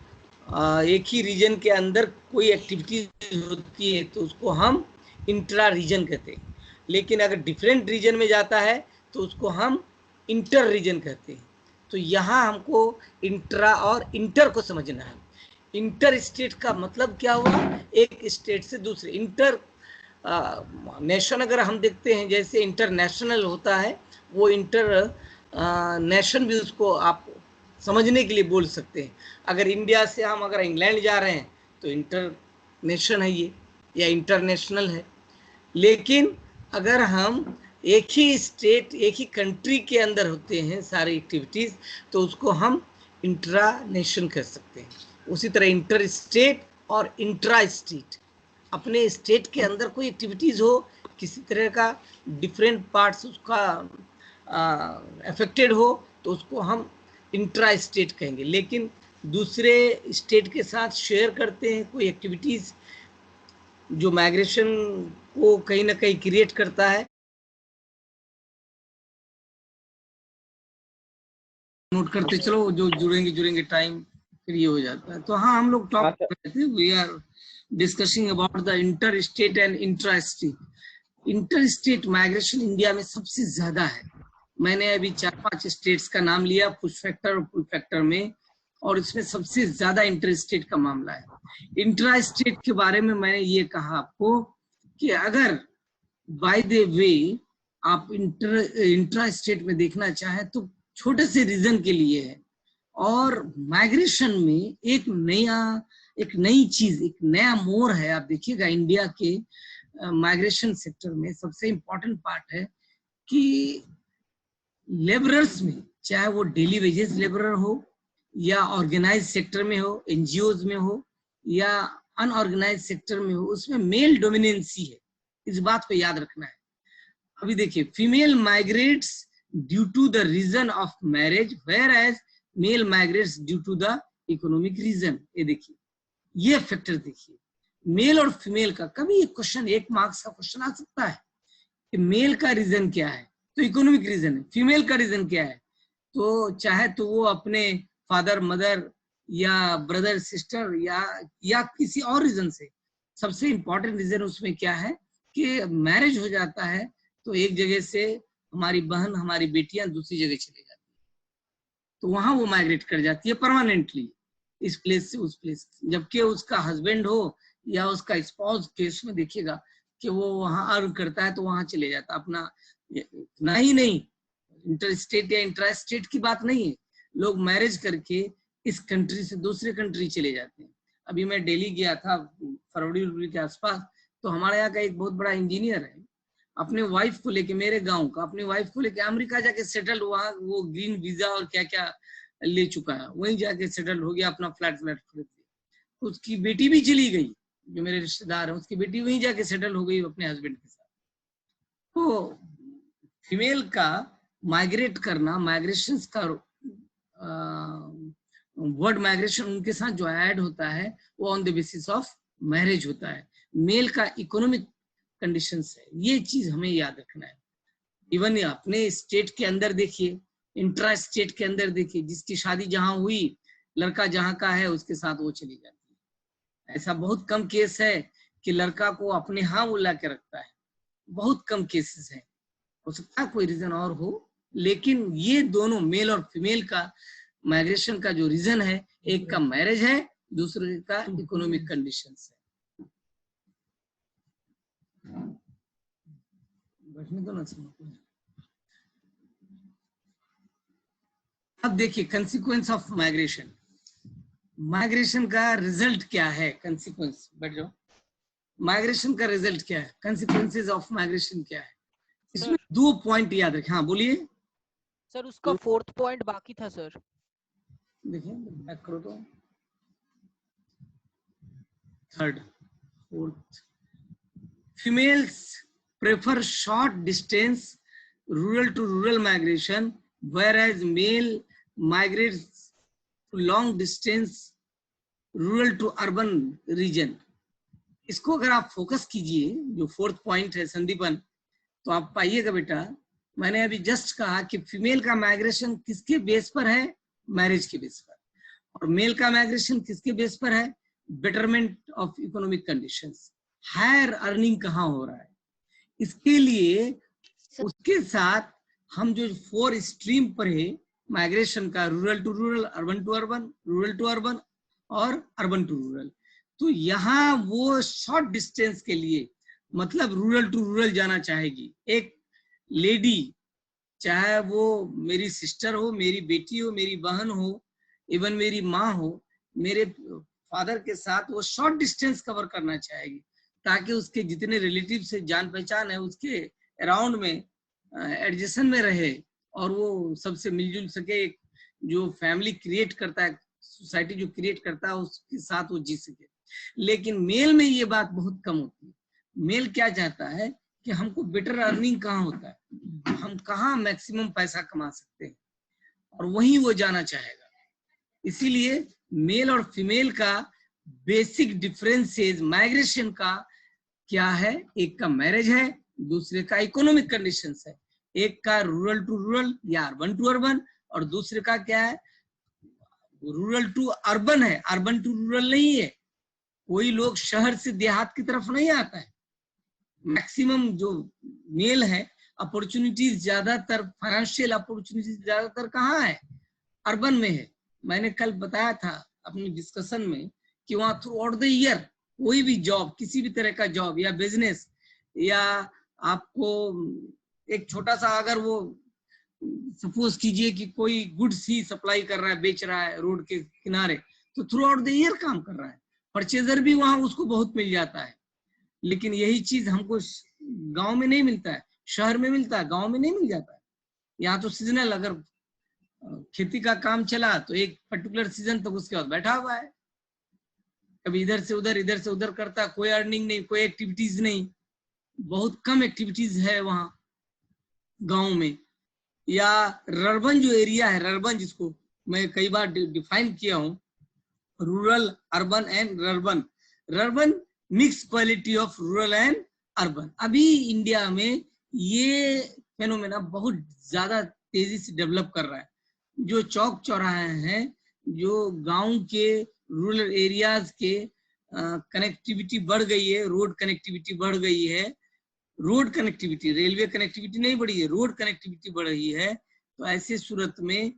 एक ही रीजन के अंदर कोई एक्टिविटीज होती है तो उसको हम इंट्रा रीजन कहते हैं। लेकिन अगर डिफरेंट रीजन में जाता है तो उसको हम इंटर रीजन कहते हैं। तो यहाँ हमको इंट्रा और इंटर को समझना है। इंटर स्टेट का मतलब क्या हुआ, एक स्टेट से दूसरे। इंटर नेशन अगर हम देखते हैं, जैसे इंटरनेशनल होता है, वो इंटर नेशन भी उसको आप समझने के लिए बोल सकते हैं। अगर इंडिया से हम अगर इंग्लैंड जा रहे हैं तो इंटर नेशन है ये, या इंटरनेशनल है। लेकिन अगर हम एक ही स्टेट, एक ही कंट्री के अंदर होते हैं सारी एक्टिविटीज़, तो उसको हम इंट्रा नेशन कह सकते हैं। उसी तरह इंटर स्टेट और इंट्रा स्टेट, अपने स्टेट के अंदर कोई एक्टिविटीज़ हो, किसी तरह का डिफरेंट पार्ट्स उसका अफेक्टेड हो, तो उसको हम इंट्रा स्टेट कहेंगे। लेकिन दूसरे स्टेट के साथ शेयर करते हैं कोई एक्टिविटीज़ जो माइग्रेशन को कहीं ना कहीं क्रिएट करता है, नोट करते चलो, जो जुड़ेंगे टाइम फिर ये हो जाता है। तो हाँ, हम लोग टॉक कर रहे थे, we are discussing about the inter state and intra state. Inter state migration India में सबसे ज्यादा है। मैंने अभी 4-5 स्टेट्स का नाम लिया पुश फैक्टर और पुल फैक्टर में, और इसमें सबसे ज्यादा इंटर स्टेट का मामला है। इंट्रा स्टेट के बारे में मैंने ये कहा आपको कि अगर बाय द वे आप इंट्रा स्टेट में देखना चाहें तो छोटे से रीजन के लिए है, और माइग्रेशन में एक नई चीज, एक नया मोड़ है। आप देखिएगा इंडिया के माइग्रेशन सेक्टर में सबसे इंपॉर्टेंट पार्ट है कि लेबरर्स में, चाहे वो डेली वेजेस लेबरर हो या ऑर्गेनाइज सेक्टर में हो, एनजीओज में हो या अनऑर्गेनाइज सेक्टर में हो, उसमें मेल डोमिनेंसी है। इस बात को याद रखना है। अभी देखिए, female migrates due to the reason of marriage whereas male migrates due to the economic reason. ये देखिए, ये फैक्टर देखिए, मेल और फीमेल का कभी एक क्वेश्चन, 1 मार्क्स का क्वेश्चन आ सकता है कि मेल का रीजन क्या है, तो इकोनॉमिक रीजन है। फीमेल का रीजन क्या है, तो चाहे तो वो अपने फादर मदर या ब्रदर सिस्टर या किसी और रीजन से, सबसे इंपॉर्टेंट रीजन उसमें क्या है कि मैरिज हो जाता है तो एक जगह से हमारी बहन, हमारी बेटियां दूसरी जगह चली जाती है, तो वहां वो माइग्रेट कर जाती है परमानेंटली, इस प्लेस से उस प्लेस। जबकि उसका हस्बैंड हो या उसका स्पाउस केस में देखिएगा कि वो वहां अर्न करता है तो वहां चले जाता अपना। इतना ही नहीं, इंटर स्टेट या इंट्रा स्टेट की बात नहीं है, लोग मैरिज करके इस कंट्री से दूसरे कंट्री चले जाते हैं। अभी मैं दिल्ली गया था फरवरी के आसपास, तो हमारे यहाँ का एक बहुत बड़ा इंजीनियर है, अपने वाइफ को लेके, मेरे गांव का, अपनी वाइफ को लेके अमेरिका जाके सेटल हुआ। वो ग्रीन वीजा और क्या क्या ले चुका है, वहीं जाके सेटल हो गया, अपना फ्लैट खरीद लिया। उसकी बेटी भी चली गई, जो मेरे रिश्तेदार है, उसकी बेटी वहीं जाके सेटल हो गई अपने हस्बैंड के साथ। तो फीमेल का माइग्रेट करना, माइग्रेशन का वर्ड माइग्रेशन उनके साथ जो ऐड होता है वो on the basis of marriage होता है। मेल का इकोनॉमिक कंडीशंस है, ये चीज हमें याद रखना है। इवन अपने स्टेट के अंदर देखिए, इंट्रा स्टेट के अंदर देखिए, जिसकी शादी जहां हुई, लड़का जहां का है उसके साथ वो चली जाती है। ऐसा बहुत कम केस है कि लड़का को अपने यहाँ बुला के रखता है, बहुत कम केसेस है। हो सकता है कोई रीजन और हो, लेकिन ये दोनों मेल और फीमेल का माइग्रेशन का जो रीजन है, एक का मैरिज है, दूसरे का इकोनॉमिक कंडीशंस है। बैठने दो ना। अब देखिए कंसिक्वेंस ऑफ माइग्रेशन, माइग्रेशन का रिजल्ट क्या है, कंसिक्वेंस, बैठ जाओ। माइग्रेशन का रिजल्ट क्या है, कंसिक्वेंसेस ऑफ माइग्रेशन क्या है, इसमें 2 पॉइंट याद रखें। हाँ बोलिए सर, उसका 4th पॉइंट बाकी था सर। देखिए बैक करो तो, 3rd 4th, females prefer short distance rural to rural migration whereas male migrates to long distance rural to urban region। इसको अगर आप फोकस कीजिए, जो 4th पॉइंट है संदीपन, तो आप पाइएगा बेटा, मैंने अभी जस्ट कहा कि फीमेल का माइग्रेशन किसके बेस पर है, मैरिज के बेस पर, और मेल का माइग्रेशन किसके बेस पर है, betterment of economic conditions, higher earning कहाँ हो रहा है। इसके लिए उसके साथ हम जो 4 स्ट्रीम पर है माइग्रेशन का, rural to rural, urban to urban, rural to urban और अर्बन टू रूरल, तो यहाँ वो शॉर्ट डिस्टेंस के लिए, मतलब रूरल टू रूरल जाना चाहेगी एक लेडी, चाहे वो मेरी सिस्टर हो, मेरी बेटी हो, मेरी बहन हो, इवन मेरी माँ हो, मेरे फादर के साथ वो शॉर्ट डिस्टेंस कवर करना चाहेगी, ताकि उसके जितने रिलेटिव से जान पहचान है उसके अराउंड में एडजस्टन में रहे, और वो सबसे मिलजुल सके, जो फैमिली क्रिएट करता है, सोसाइटी जो क्रिएट करता है उसके साथ वो जी सके। लेकिन मेल में ये बात बहुत कम होती है। मेल क्या चाहता है कि हमको बेटर अर्निंग कहाँ होता है, हम कहाँ मैक्सिमम पैसा कमा सकते हैं, और वहीं वो जाना चाहेगा। इसीलिए मेल और फीमेल का बेसिक डिफरेंसेस माइग्रेशन का क्या है, एक का मैरिज है, दूसरे का इकोनॉमिक कंडीशंस है, एक का रूरल टू रूरल या अर्बन टू अर्बन, और दूसरे का क्या है, रूरल टू अर्बन है, अर्बन टू रूरल नहीं है। कोई लोग शहर से देहात की तरफ नहीं आता है, मैक्सिमम जो मेल है, अपॉर्चुनिटीज ज्यादातर, फाइनेंशियल अपॉर्चुनिटीज ज्यादातर कहाँ है? अर्बन में है। मैंने कल बताया था अपनी डिस्कशन में कि वहां थ्रू आउट द ईयर कोई भी जॉब, किसी भी तरह का जॉब या बिजनेस, या आपको एक छोटा सा, अगर वो सपोज कीजिए कि कोई गुड्स ही सप्लाई कर रहा है, बेच रहा है रोड के किनारे, तो थ्रू आउट द ईयर काम कर रहा है, परचेजर भी वहां उसको बहुत मिल जाता है। लेकिन यही चीज हमको गांव में नहीं मिलता है, शहर में मिलता है, गांव में नहीं मिल जाता है। यहाँ तो सीजनल, अगर खेती का काम चला तो एक पर्टिकुलर सीजन तक उसके बाद बैठा हुआ है, कभी इधर से उधर करता, कोई अर्निंग नहीं, कोई एक्टिविटीज नहीं, बहुत कम एक्टिविटीज है वहां गांव में। या रर्बन जो एरिया है, रर्बन जिसको मैं कई बार डिफाइन किया हूं, rural, urban and rurban. Rurban mix quality of rural and urban. अभी इंडिया में ये फेनोमेना बहुत ज्यादा तेजी से डेवलप कर रहा है। जो चौक चौराहे हैं, जो गांव के रूरल एरियाज के कनेक्टिविटी बढ़ गई है, रोड कनेक्टिविटी बढ़ गई है, रोड कनेक्टिविटी, रेलवे कनेक्टिविटी नहीं बढ़ी है, रोड कनेक्टिविटी बढ़ रही है। तो ऐसे सूरत में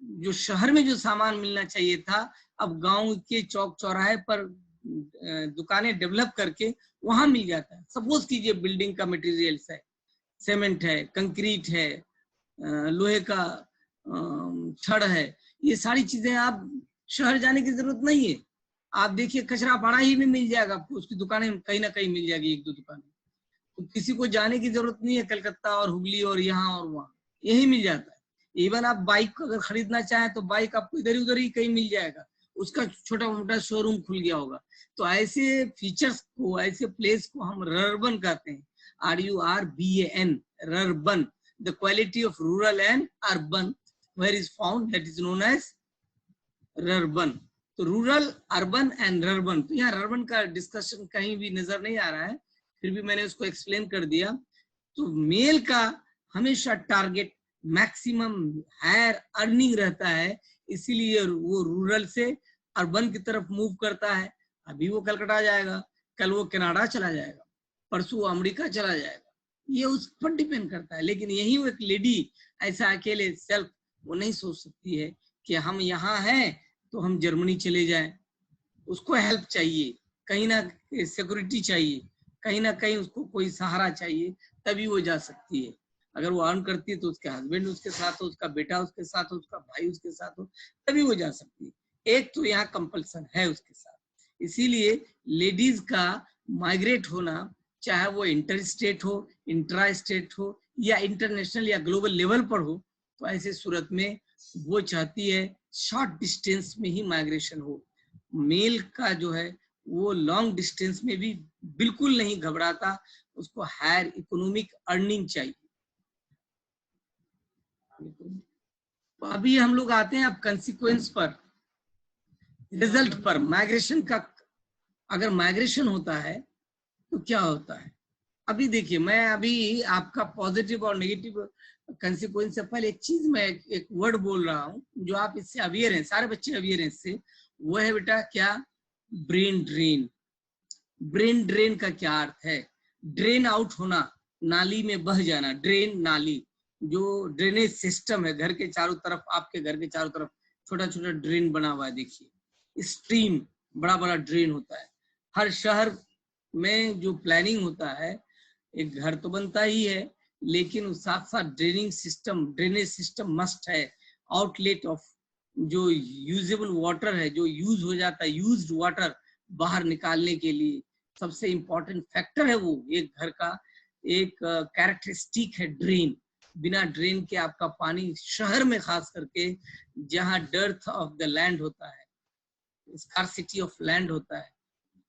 जो शहर में जो सामान मिलना चाहिए था, अब गांव के चौक चौराहे पर दुकानें डेवलप करके वहां मिल जाता है। सपोज कीजिए बिल्डिंग का मटेरियल्स है, सीमेंट है, कंक्रीट है, लोहे का छड़ है, ये सारी चीजें आप शहर जाने की जरूरत नहीं है। आप देखिए कचरा पाड़ा ही में मिल जाएगा आपको, उसकी दुकानें कहीं ना कहीं मिल जाएगी, एक दो दुकानें, तो किसी को जाने की जरूरत नहीं है कलकत्ता और हुगली और यहाँ और वहाँ, यही मिल जाता है। इवन आप बाइक अगर खरीदना चाहें तो बाइक आपको इधर उधर ही कहीं मिल जाएगा, उसका छोटा मोटा शोरूम खुल गया होगा। तो ऐसे फीचर्स को, ऐसे प्लेस को हम रर्बन कहते हैं, RURBAN, rurban. The quality of rural and urban where is found, that is known as rurban. तो रूरल, अर्बन एंड रर्बन। तो यहाँ रर्बन का डिस्कशन कहीं भी नजर नहीं आ रहा है, फिर भी मैंने उसको एक्सप्लेन कर दिया। तो मेल का हमेशा टारगेट मैक्सिमम हायर अर्निंग रहता है, इसीलिए वो रूरल से अर्बन की तरफ मूव करता है। अभी वो कलकत्ता जाएगा, कल वो कनाडा चला जाएगा, परसों अमेरिका चला जाएगा, ये उस पर डिपेंड करता है। लेकिन यही वो एक लेडी ऐसा अकेले सेल्फ वो नहीं सोच सकती है कि हम यहाँ हैं तो हम जर्मनी चले जाएं। उसको हेल्प चाहिए, कहीं ना सिक्योरिटी चाहिए, कहीं ना कहीं उसको कोई सहारा चाहिए, तभी वो जा सकती है। अगर वो अर्न करती है तो उसके हस्बैंड उसके साथ हो, उसका बेटा उसके साथ हो, उसका भाई उसके साथ हो, तभी वो जा सकती है। एक तो यहाँ कंपल्सन है उसके साथ। इसीलिए लेडीज का माइग्रेट होना, चाहे वो इंटर स्टेट हो, इंट्रा स्टेट हो, या इंटरनेशनल या ग्लोबल लेवल पर हो, तो ऐसे सूरत में वो चाहती है शॉर्ट डिस्टेंस में ही माइग्रेशन हो। मेल का जो है वो लॉन्ग डिस्टेंस में भी बिल्कुल नहीं घबराता, उसको हायर इकोनॉमिक अर्निंग चाहिए। तो अभी हम लोग आते हैं अब कंसिक्वेंस पर, रिजल्ट पर। माइग्रेशन का, अगर माइग्रेशन होता है तो क्या होता है? अभी देखिए, मैं अभी आपका पॉजिटिव और नेगेटिव कंसिक्वेंस से पहले एक चीज, मैं एक वर्ड बोल रहा हूं जो आप इससे अवेयर हैं, सारे बच्चे अवेयर हैं इससे। वो है बेटा क्या? Brain drain. ब्रेन ड्रेन का क्या अर्थ है? ड्रेन आउट होना, नाली में बह जाना। ड्रेन, नाली, जो ड्रेनेज सिस्टम है घर के चारों तरफ, आपके घर के चारों तरफ छोटा छोटा ड्रेन बना हुआ है, देखिए स्ट्रीम, बड़ा बड़ा ड्रेन होता है। हर शहर में जो प्लानिंग होता है, एक घर तो बनता ही है, लेकिन साथ साथ draining system, drainage system must है। आउटलेट ऑफ जो यूजेबल वाटर है, जो यूज हो जाता है, यूज्ड वाटर बाहर निकालने के लिए सबसे इंपॉर्टेंट फैक्टर है वो। एक घर का एक कैरेक्टरिस्टिक है ड्रेन। बिना ड्रेन के आपका पानी, शहर में खास करके जहाँ डर्थ ऑफ द लैंड होता है, स्कार्सिटी ऑफ लैंड होता है,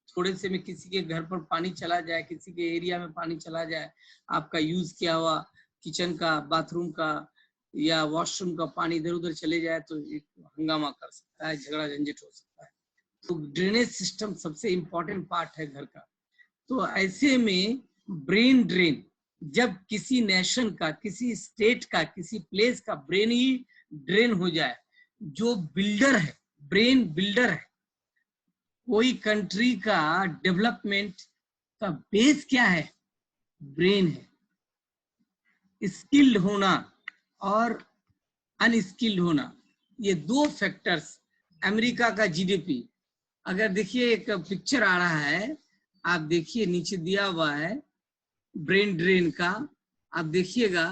थोड़े से में किसी के घर पर पानी चला जाए, किसी के एरिया में पानी चला जाए, आपका यूज किया हुआ किचन का, बाथरूम का या वॉशरूम का पानी इधर उधर चले जाए तो एक हंगामा कर सकता है, झगड़ा झंझट हो सकता है। तो ड्रेनेज सिस्टम सबसे इंपॉर्टेंट पार्ट है घर का। तो ऐसे में ब्रेन ड्रेन, जब किसी नेशन का, किसी स्टेट का, किसी प्लेस का ब्रेन ही ड्रेन हो जाए, जो बिल्डर है, ब्रेन बिल्डर है, कोई कंट्री का डेवलपमेंट का बेस क्या है? ब्रेन है। स्किल्ड होना और अनस्किल्ड होना, ये दो फैक्टर्स। अमेरिका का जीडीपी, अगर देखिए एक पिक्चर आ रहा है, आप देखिए नीचे दिया हुआ है ब्रेन ड्रेन का, आप देखिएगा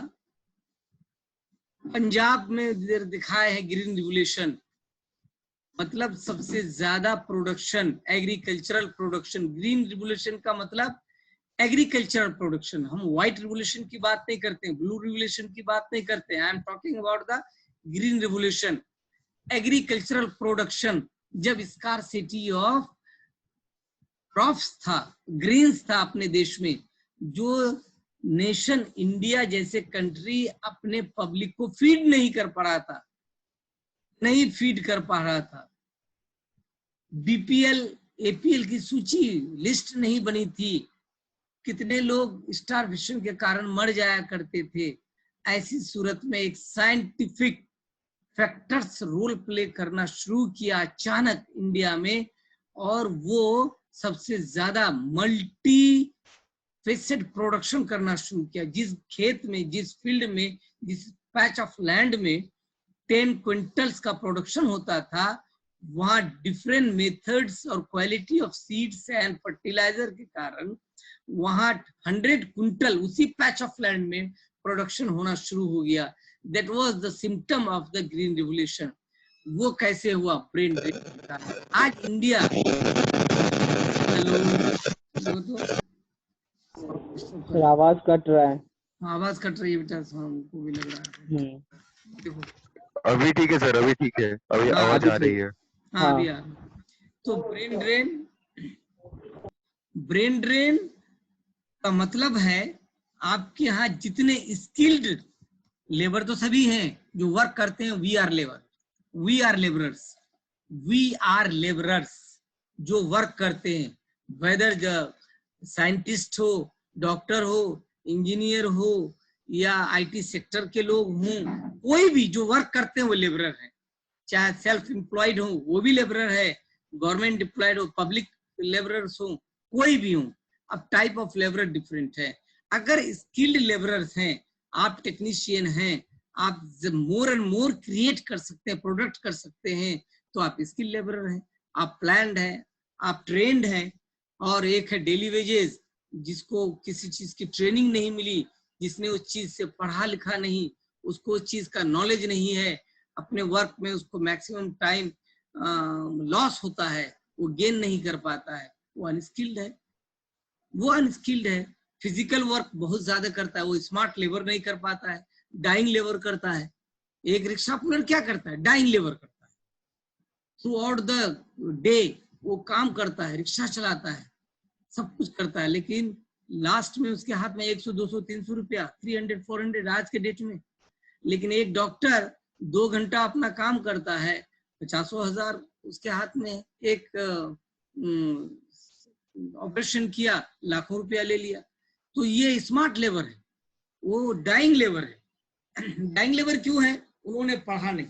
पंजाब में दिखाए है ग्रीन रिवोल्यूशन, मतलब सबसे ज्यादा production agricultural production. Green revolution का मतलब एग्रीकल्चरल प्रोडक्शन। हम व्हाइट रिवोल्यूशन की बात नहीं करते, ब्लू रिवोल्यूशन की बात नहीं करते, I am talking about the green revolution. Agricultural production, जब स्कार्सिटी ऑफ क्रॉप्स था, ग्रेन्स था अपने देश में, जो नेशन इंडिया जैसे कंट्री अपने पब्लिक को फीड नहीं कर पा रहा था, नहीं फीड कर पा रहा था। बीपीएल एपीएल की सूची लिस्ट नहीं बनी थी, कितने लोग स्टारवेशन के कारण मर जाया करते थे। ऐसी सूरत में एक साइंटिफिक फैक्टर्स रोल प्ले करना शुरू किया अचानक इंडिया में, और वो सबसे ज्यादा मल्टी फेसेड प्रोडक्शन करना शुरू किया। जिस खेत में, जिस फील्ड में, जिस पैच ऑफ लैंड में 10 क्विंटल्स का प्रोडक्शन होता था, वहां डिफरेंट मेथड्स और quality of seeds and fertilizer के कारण वहां 100 क्विंटल उसी पैच ऑफ लैंड में प्रोडक्शन होना शुरू हो गया। That was the symptom of the green revolution. वो कैसे हुआ? Brain drain. आज इंडिया, हेलो सर आवाज कट रहा है। आवाज कट रही है बेटा, हमको भी लग रहा है। देखो अभी ठीक है सर, अभी ठीक है, अभी हाँ, आवाज अभी आ रही है। हाँ अभी आ रही है। तो ब्रेन ड्रेन, ब्रेन ड्रेन का मतलब है आपके यहाँ जितने स्किल्ड लेबर तो सभी हैं जो वर्क करते हैं, we are labour, we are labourers, we are labourers जो वर्क करते हैं, वेदर साइंटिस्ट हो, डॉक्टर हो, इंजीनियर हो, या आईटी सेक्टर के लोग हों, कोई भी जो वर्क करते हैं वो लेबरर है। चाहे सेल्फ एम्प्लॉयड हो वो भी लेबरर है, गवर्नमेंट एम्प्लॉयड हो, पब्लिक लेबरर्स हो, कोई भी हो। अब टाइप ऑफ लेबरर डिफरेंट है। अगर स्किल्ड लेबरर्स हैं, आप टेक्नीशियन हैं, आप मोर एंड मोर क्रिएट कर सकते हैं, प्रोडक्ट कर सकते हैं, तो आप स्किल्ड लेबरर हैं, आप प्लान्ड हैं, आप ट्रेंड हैं। और एक है डेली वेजेस, जिसको किसी चीज की ट्रेनिंग नहीं मिली, जिसने उस चीज से पढ़ा लिखा नहीं, उसको उस चीज का नॉलेज नहीं है, अपने वर्क में उसको मैक्सिमम टाइम लॉस होता है, वो गेन नहीं कर पाता है, वो अनस्किल्ड है। वो अनस्किल्ड है, फिजिकल वर्क बहुत ज्यादा करता है, वो स्मार्ट लेबर नहीं कर पाता है, डाइंग लेबर करता है। एक रिक्शा पुनर क्या करता है? डाइंग लेबर करता है। थ्रू आउट द डे वो काम करता है, रिक्शा चलाता है, सब कुछ करता है, लेकिन लास्ट में उसके हाथ में 100, 200, 300 रुपया, 300, 400 आज के डेट में। लेकिन एक डॉक्टर 2 घंटा अपना काम करता है, 50,000 उसके हाथ में, एक ऑपरेशन किया, लाखों रुपया ले लिया। तो ये स्मार्ट लेबर है, वो डाइंग लेबर है। डाइंग लेबर क्यों है? उन्होंने पढ़ा नहीं,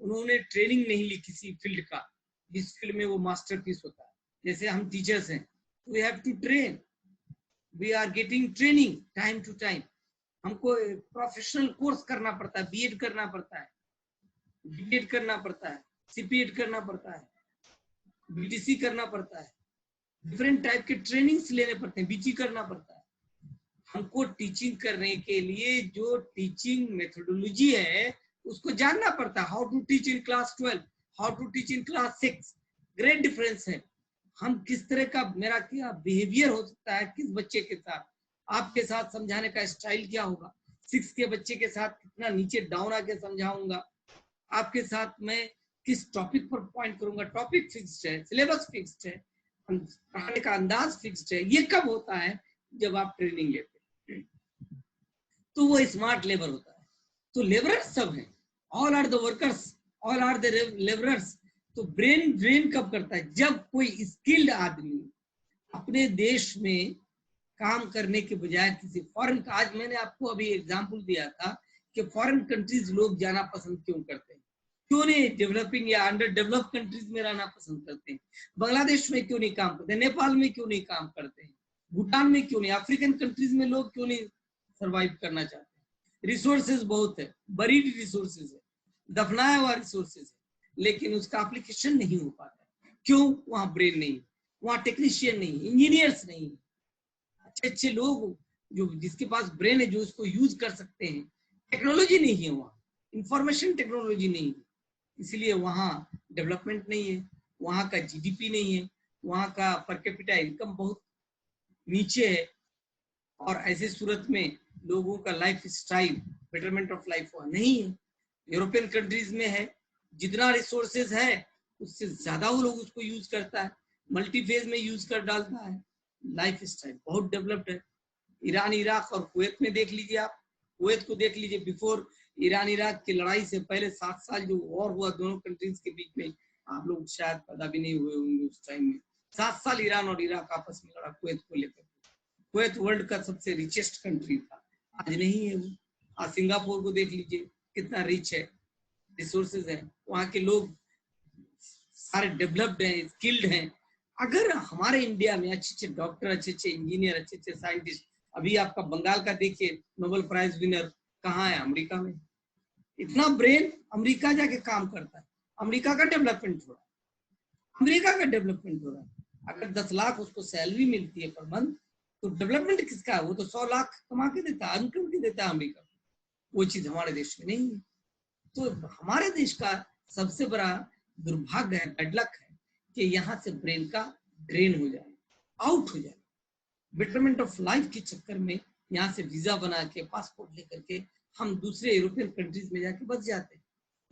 उन्होंने ट्रेनिंग नहीं ली किसी फील्ड का, जिस फील्ड में वो मास्टरपीस होता है। जैसे हम टीचर्स हैं, we have to train, we are getting training time to time. हमको प्रोफेशनल कोर्स करना पड़ता है, बीएड करना पड़ता है, बीएड करना पड़ता है, सीपीएड करना पड़ता है, बीटीसी करना पड़ता है, डिफरेंट टाइप के ट्रेनिंग्स लेने पड़ते हैं, बीटी करना पड़ता है। हमको टीचिंग करने के लिए जो टीचिंग मेथोडोलॉजी है उसको जानना पड़ता है। How to teach in class 12, how to teach in class 6, great difference है। हम किस तरह का, मेरा क्या बिहेवियर हो सकता है किस बच्चे के साथ, आपके साथ समझाने का स्टाइल क्या होगा, 6 के बच्चे के साथ कितना नीचे डाउन आके समझाऊंगा, आपके साथ मैं किस टॉपिक पर पॉइंट करूंगा। टॉपिक फिक्स्ड है, सिलेबस फिक्स्ड है, पढ़ाने का अंदाज फिक्स्ड है। ये कब होता है? जब आप ट्रेनिंग लेते हैं, तो वो स्मार्ट लेबर होता है। तो लेबरर्स सब हैं, all are the workers, all are the labourers. तो ब्रेन ड्रेन कब करता है? जब कोई स्किल्ड आदमी अपने देश में काम करने के बजाय किसी फॉरेन का, आज मैंने आपको अभी एग्जांपल दिया था कि फॉरेन कंट्रीज लोग जाना पसंद क्यों करते हैं, क्यों नहीं डेवलपिंग या अंडर डेवलप कंट्रीज में रहना पसंद करते हैं, बांग्लादेश में क्यों नहीं काम करते, नेपाल में क्यों नहीं काम करते हैं, भूटान में क्यों नहीं, अफ्रीकन कंट्रीज में लोग क्यों नहीं सरवाइव करना चाहते? रिसोर्सेज बहुत है, बरीड रिसोर्सेज है, दफनाया हुआ रिसोर्सेज है, लेकिन उसका एप्लीकेशन नहीं हो पाता। क्यों? वहां ब्रेन नहीं, वहां टेक्नीशियन नहीं, इंजीनियर्स नहीं, अच्छे अच्छे लोग जो जिसके पास ब्रेन है जो उसको यूज कर सकते हैं। टेक्नोलॉजी नहीं है वहाँ, इंफॉर्मेशन टेक्नोलॉजी नहीं है, इसलिए वहाँ डेवलपमेंट नहीं है, वहाँ का जीडीपी नहीं है, वहाँ का पर कैपिटा इनकम बहुत नीचे है, और ऐसे सूरत में लोगों का life style, betterment of life वहाँ नहीं है। यूरोपियन कंट्रीज में है, जितना रिसोर्सेज है उससे ज्यादा वो लोग उसको यूज करता है, मल्टीफेज में यूज कर डालता है, लाइफ स्टाइल बहुत डेवलप्ड है। ईरान, इराक और कुवैत में देख लीजिए आप, कुवैत को देख लीजिए, बिफोर ईरान इराक की लड़ाई से पहले 7 साल जो वॉर हुआ दोनों कंट्रीज के बीच में, आप लोग शायद पैदा भी नहीं हुए होंगे उस टाइम में। 7 साल ईरान और इराक आपस में लड़ा कुवैत को लेकर। कुवैत वर्ल्ड का सबसे रिचेस्ट कंट्री था, आज नहीं है वो। आज सिंगापुर को देख लीजिए, कितना रिच है, रिसोर्सेज है, वहाँ के लोग सारे डेवलप्ड हैं, स्किल्ड हैं। अगर हमारे इंडिया में अच्छे अच्छे डॉक्टर, अच्छे अच्छे इंजीनियर, अच्छे अच्छे साइंटिस्ट, अभी आपका बंगाल का देखिए नोबेल प्राइज विनर कहाँ है? अमेरिका में। इतना ब्रेन अमेरिका जाके काम करता है, अमेरिका का डेवलपमेंट हो रहा है, अमेरिका का डेवलपमेंट हो रहा है। अगर 10 लाख उसको सैलरी मिलती है पर मंथ, तो डेवलपमेंट किसका है? वो तो 100 लाख कमा के देता है, अर्न करके देता है अमेरिका। वो चीज हमारे देश में नहीं है। तो हमारे देश का सबसे बड़ा दुर्भाग्य है, बैड लक है, कि यहाँ से ब्रेन का ड्रेन हो जाए, आउट हो जाए। बेटरमेंट ऑफ लाइफ के चक्कर में यहाँ से वीजा बना के, पासपोर्ट लेकर के हम दूसरे यूरोपियन कंट्रीज में जाके बस जाते हैं।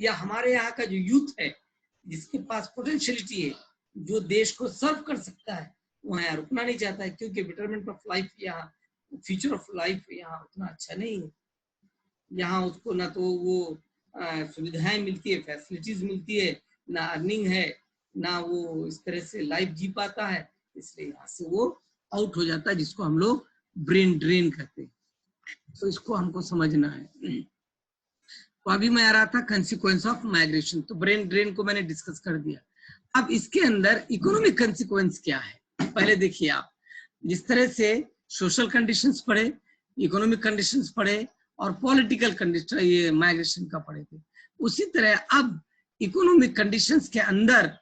या हमारे यहाँ का जो यूथ है, जिसके पास पोटेंशियलिटी है, जो देश को सर्व कर सकता है, वो यहाँ रुकना नहीं चाहता है, क्योंकि बेटरमेंट ऑफ लाइफ यहाँ, फ्यूचर ऑफ लाइफ यहाँ उतना अच्छा नहीं है। यहाँ उसको ना तो वो सुविधाएं मिलती है, फैसिलिटीज मिलती है, ना अर्निंग है, ना वो इस तरह से लाइफ जी पाता है, इसलिए यहाँ से वो आउट हो जाता है, जिसको हम लोग ब्रेन ड्रेन कहते हैं। तो इसको हमको समझना है। तो अभी मैं आ रहा था कंसिक्वेंस ऑफ माइग्रेशन, तो ब्रेन ड्रेन को मैंने डिस्कस कर दिया। अब इसके अंदर इकोनॉमिक कंसिक्वेंस क्या है, पहले देखिए आप। जिस तरह से सोशल कंडीशंस पढ़े, इकोनॉमिक कंडीशंस पढ़े और पॉलिटिकल कंडीशन ये माइग्रेशन का पढ़े थे, उसी तरह अब इकोनॉमिक कंडीशंस के अंदर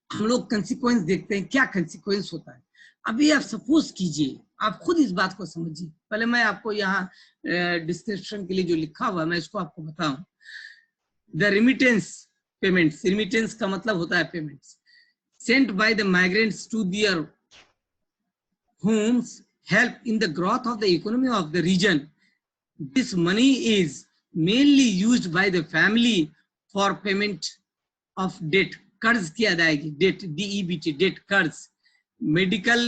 हम लोग कंसिक्वेंस देखते हैं, क्या कंसिक्वेंस होता है। अभी आप सपोज कीजिए, आप खुद इस बात को समझिए। पहले मैं आपको यहाँ डिस्क्रिप्शन के लिए जो लिखा हुआ है मैं इसको आपको बताऊं। द रिमिटेंस पेमेंट्स, रिमिटेंस का मतलब होता है payments, sent by the migrants to their homes help in the growth of the economy of the region. This money is mainly used by the family for payment of debt, कर्ज की अदायगी, debt, DEBT, debt, कर्ज, medical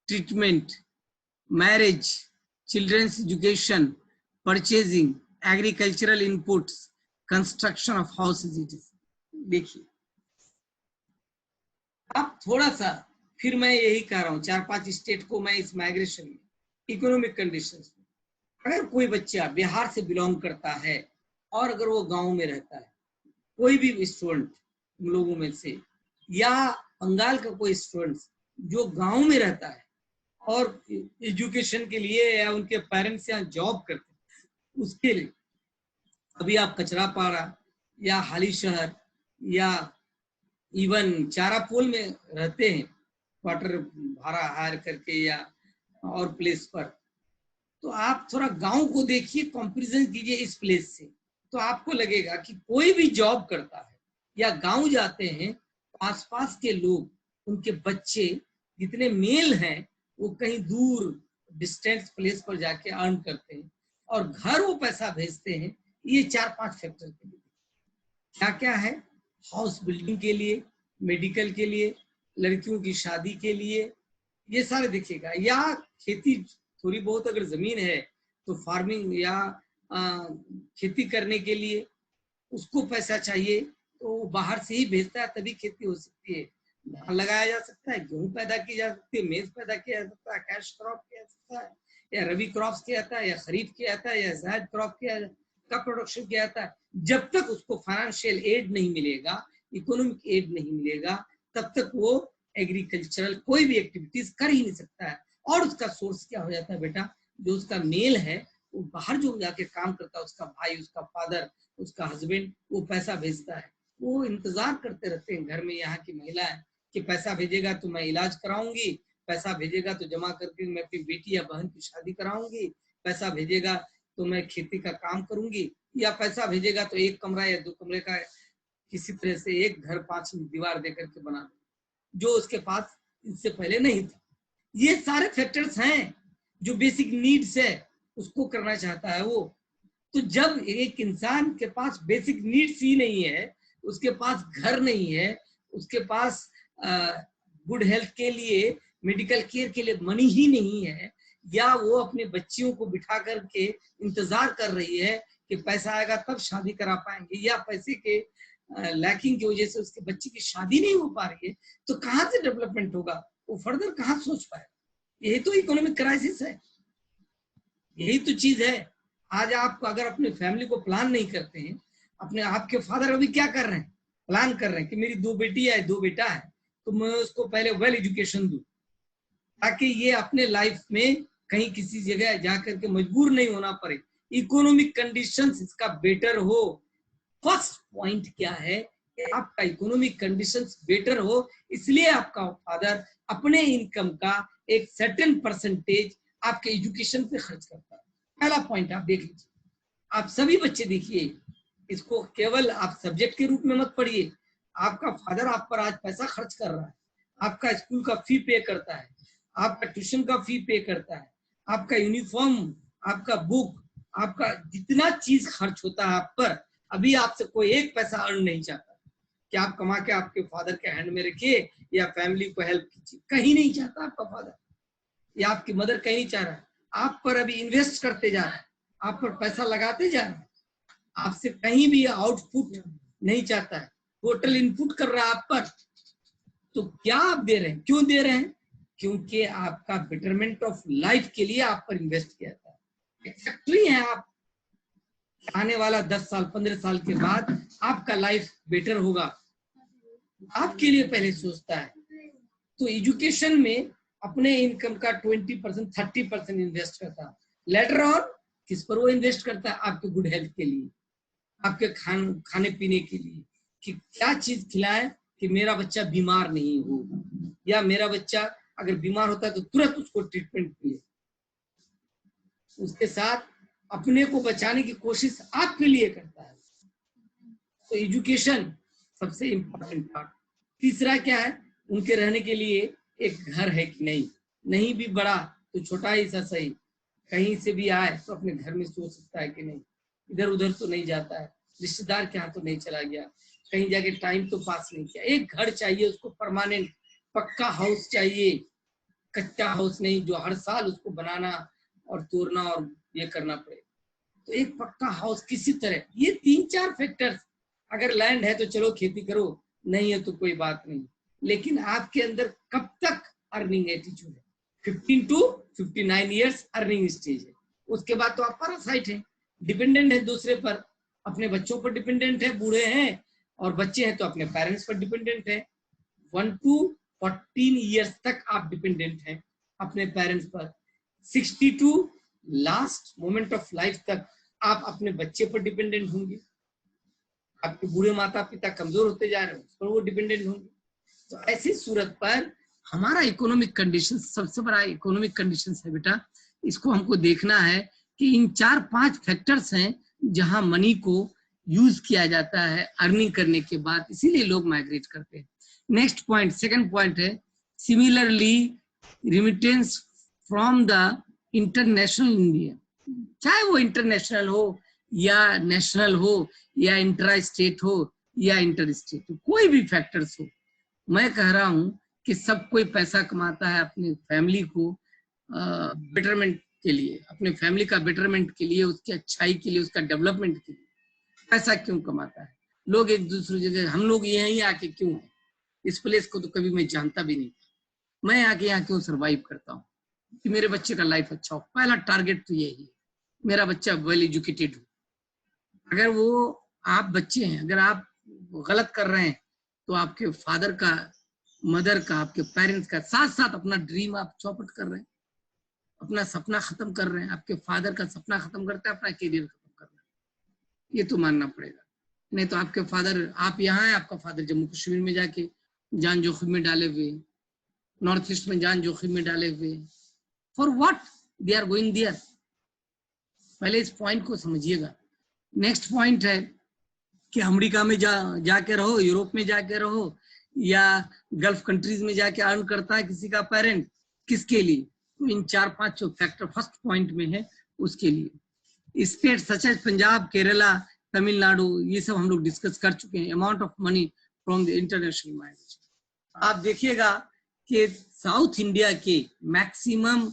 treatment, marriage, children's education, purchasing, agricultural inputs, construction of houses. It is, देखिए अब थोड़ा सा फिर मैं यही कह रहा हूँ, 4-5 स्टेट को मैं इस माइग्रेशन में, इकोनॉमिक कंडीशंस में, अगर कोई बच्चा बिहार से बिलोंग करता है और अगर वो गांव में रहता है, कोई भी स्टूडेंट लोगों में से, या बंगाल का कोई स्टूडेंट जो गांव में रहता है और एजुकेशन के लिए या उनके पेरेंट्स यहाँ जॉब करते हैं, उसके लिए अभी आप कचरापाड़ा या हाली शहर या इवन चारापोल में रहते हैं, क्वार्टर भाड़ा हायर करके या और प्लेस पर, तो आप थोड़ा गांव को देखिए, कंपैरिजन कीजिए इस प्लेस से, तो आपको लगेगा कि कोई भी जॉब करता है या गांव जाते हैं, आसपास के लोग, उनके बच्चे जितने मेल हैं वो कहीं दूर डिस्टेंस प्लेस पर जाके अर्न करते हैं और घर वो पैसा भेजते हैं। ये 4-5 फैक्टर के लिए क्या क्या है, हाउस बिल्डिंग के लिए, मेडिकल के लिए, लड़कियों की शादी के लिए, ये सारे दिखेगा, या खेती थोड़ी बहुत अगर जमीन है तो फार्मिंग या खेती करने के लिए उसको पैसा चाहिए, तो बाहर से ही भेजता है, तभी खेती हो सकती है। धान लगाया जा सकता है, गेहूं पैदा की जा सकती है, मेज पैदा किया जा सकता है, कैश क्रॉप किया जा सकता है, या रबी क्रॉप्स किया जाता है, या खरीफ किया जाता है, या जायद क्रॉप का प्रोडक्शन किया जाता है। जब तक उसको फाइनेंशियल एड नहीं मिलेगा, इकोनॉमिक एड नहीं मिलेगा, तब तक वो एग्रीकल्चरल कोई भी एक्टिविटीज कर ही नहीं सकता है। और उसका सोर्स क्या हो जाता है बेटा, जो उसका मेल है वो बाहर जो जाके काम करता है, उसका भाई, उसका फादर, उसका हस्बैंड, वो पैसा भेजता है। वो इंतजार करते रहते हैं घर में यहाँ की महिला है कि पैसा भेजेगा तो मैं इलाज कराऊंगी, पैसा भेजेगा तो जमा करके मैं अपनी बेटी या बहन की शादी कराऊंगी, पैसा भेजेगा तो मैं खेती का काम करूंगी, या पैसा भेजेगा तो एक कमरा या 2 कमरे का किसी तरह से एक घर 5 दीवार देकर के बना दो, जो उसके पास इससे पहले नहीं था। ये सारे फैक्टर्स हैं जो बेसिक नीड्स है उसको करना चाहता है वो। तो जब एक इंसान के पास बेसिक नीड्स ही नहीं है, उसके पास घर नहीं है, उसके पास गुड हेल्थ के लिए, मेडिकल केयर के लिए मनी ही नहीं है, या वो अपने बच्चियों को बिठा करके इंतजार कर रही है कि पैसा आएगा तब शादी करा पाएंगे, या पैसे के लैकिंग की वजह से उसके बच्चे की शादी नहीं हो पा रही है, तो कहाँ से डेवलपमेंट होगा, वो फर्दर कहाँ सोच पाएगा। यही तो इकोनॉमिक क्राइसिस है, यही तो चीज है। आज आप अगर अपने फैमिली को प्लान नहीं करते हैं, अपने आपके फादर अभी क्या कर रहे हैं, प्लान कर रहे हैं कि मेरी 2 बेटी है 2 बेटा है, तो मैं उसको पहले वेल एजुकेशन दूं, ताकि ये अपने लाइफ में कहीं किसी जगह जाकर के मजबूर नहीं होना पड़े, इकोनॉमिक कंडीशंस इसका बेटर हो। फर्स्ट पॉइंट क्या है कि आपका इकोनॉमिक कंडीशंस बेटर हो, इसलिए आपका फादर अपने इनकम का एक सर्टेन परसेंटेज आपके एजुकेशन पे खर्च करता है। पहला पॉइंट आप देख लीजिए, आप सभी बच्चे देखिए, इसको केवल आप सब्जेक्ट के रूप में मत पढ़िए। आपका फादर आप पर आज पैसा खर्च कर रहा है, आपका स्कूल का फी पे करता है, आपका ट्यूशन का फी पे करता है, आपका यूनिफॉर्म, आपका बुक, आपका जितना चीज खर्च होता है आप पर, अभी आपसे कोई एक पैसा अर्न नहीं चाहता कि आप कमा के आपके फादर के हैंड में रखिए या फैमिली को हेल्प कीजिए, कहीं नहीं चाहता आपका फादर या आपकी मदर, कहीं नहीं चाह रहा है। आप पर अभी इन्वेस्ट करते जा रहा है, आप पर पैसा लगाते जा रहा है, आपसे कहीं भी आउटपुट नहीं चाहता है, टोटल इनपुट कर रहा है आप पर। तो क्या आप दे रहे हैं, क्यों दे रहे हैं, क्योंकि आपका बेटरमेंट ऑफ लाइफ के लिए आप पर इन्वेस्ट किया था। एक फैक्ट्री है, आप आने वाला 10 साल 15 साल के बाद आपका लाइफ बेटर होगा, आपके लिए पहले सोचता है। तो एजुकेशन में अपने इनकम का 20% 30% इन्वेस्ट करता है। लेटर ऑन किस पर वो इन्वेस्ट करता है, आपके गुड हेल्थ के लिए, आपके खाने पीने के लिए, कि क्या चीज खिलाए कि मेरा बच्चा बीमार नहीं हो, या मेरा बच्चा अगर बीमार होता है तो तुरंत उसको ट्रीटमेंट मिले। उसके साथ अपने को बचाने की कोशिश आपके लिए करता है। तो एजुकेशन सबसे इम्पोर्टेंट पार्ट। तीसरा क्या है, उनके रहने के लिए एक घर है कि नहीं, नहीं भी बड़ा तो छोटा ही सा सही, कहीं से भी आए तो अपने घर में सो सकता है कि नहीं, इधर उधर तो नहीं जाता है, रिश्तेदार के यहाँ तो नहीं चला गया, कहीं जाके टाइम तो पास नहीं किया। एक घर चाहिए उसको, परमानेंट पक्का हाउस चाहिए, कच्चा हाउस नहीं जो हर साल उसको बनाना और तोड़ना और ये करना पड़े। तो एक पक्का हाउस किसी तरह, ये 3-4 फैक्टर्स। अगर लैंड है तो चलो खेती करो, नहीं है तो कोई बात नहीं, लेकिन आपके अंदर कब तक अर्निंग एटीट्यूड है, 15 to 59 ईयर्स अर्निंग स्टेज है, उसके बाद तो आप पैरासाइट है, डिपेंडेंट है दूसरे पर, अपने बच्चों पर डिपेंडेंट है, बूढ़े हैं और बच्चे हैं तो अपने पेरेंट्स पर डिपेंडेंट है। 1 to 14 ईयर्स तक आप डिपेंडेंट हैं अपने पेरेंट्स पर। 60 to last moment of life तक आप अपने बच्चे पर डिपेंडेंट होंगे। आपके बूढ़े माता पिता कमजोर होते जा रहे हैं, उस पर वो डिपेंडेंट होंगे। तो ऐसी सूरत पर हमारा इकोनॉमिक कंडीशन सबसे बड़ा इकोनॉमिक कंडीशन है बेटा, इसको हमको देखना है कि इन 4-5 फैक्टर्स हैं जहां मनी को यूज किया जाता है अर्निंग करने के बाद, इसीलिए लोग माइग्रेट करते हैं। नेक्स्ट पॉइंट, सेकंड पॉइंट है similarly remittance from the international India, चाहे वो इंटरनेशनल हो या नेशनल हो या इंट्रा स्टेट हो या इंटर स्टेट हो, कोई भी फैक्टर्स हो, मैं कह रहा हूं कि सब कोई पैसा कमाता है अपनी फैमिली को बेटरमेंट के लिए, अपने फैमिली का बेटरमेंट के लिए, उसकी अच्छाई के लिए, उसका डेवलपमेंट के लिए पैसा क्यों कमाता है। लोग एक दूसरे जगह, हम लोग यहीं आके क्यों हैं, इस प्लेस को तो कभी मैं जानता भी नहीं, मैं आके यहाँ क्यों सर्वाइव करता हूँ कि मेरे बच्चे का लाइफ अच्छा हो। पहला टारगेट तो यही है, मेरा बच्चा वेल एजुकेटेड हो। अगर वो आप बच्चे हैं, अगर आप गलत कर रहे हैं तो आपके फादर का मदर का, आपके पेरेंट्स का, साथ साथ अपना ड्रीम आप चौपट कर रहे हैं, अपना सपना खत्म कर रहे हैं। आपके फादर का सपना खत्म करता है, अपना करियर खत्म कर रहे हैं, ये तो मानना पड़ेगा। नहीं तो आपके फादर, आप यहाँ हैं, आपका फादर जम्मू कश्मीर में जाके जान जोखिम में डाले हुए, नॉर्थ ईस्ट में जान जोखिम में डाले हुए, for what they are going there. पहले इस पॉइंट को समझिएगा। नेक्स्ट पॉइंट है कि अमेरिका में जाके रहो, यूरोप में जाके रहो, या गल्फ कंट्रीज में जाके अर्न करता है किसी का पेरेंट, किसके लिए? तो इन 4-5 फैक्टर फर्स्ट पॉइंट में है, उसके लिए। State such as Punjab, Kerala, Tamil Nadu, ये सब हम लोग डिस्कस कर चुके हैं। Amount of money from the international migration. आप देखिएगा कि साउथ इंडिया के मैक्सिमम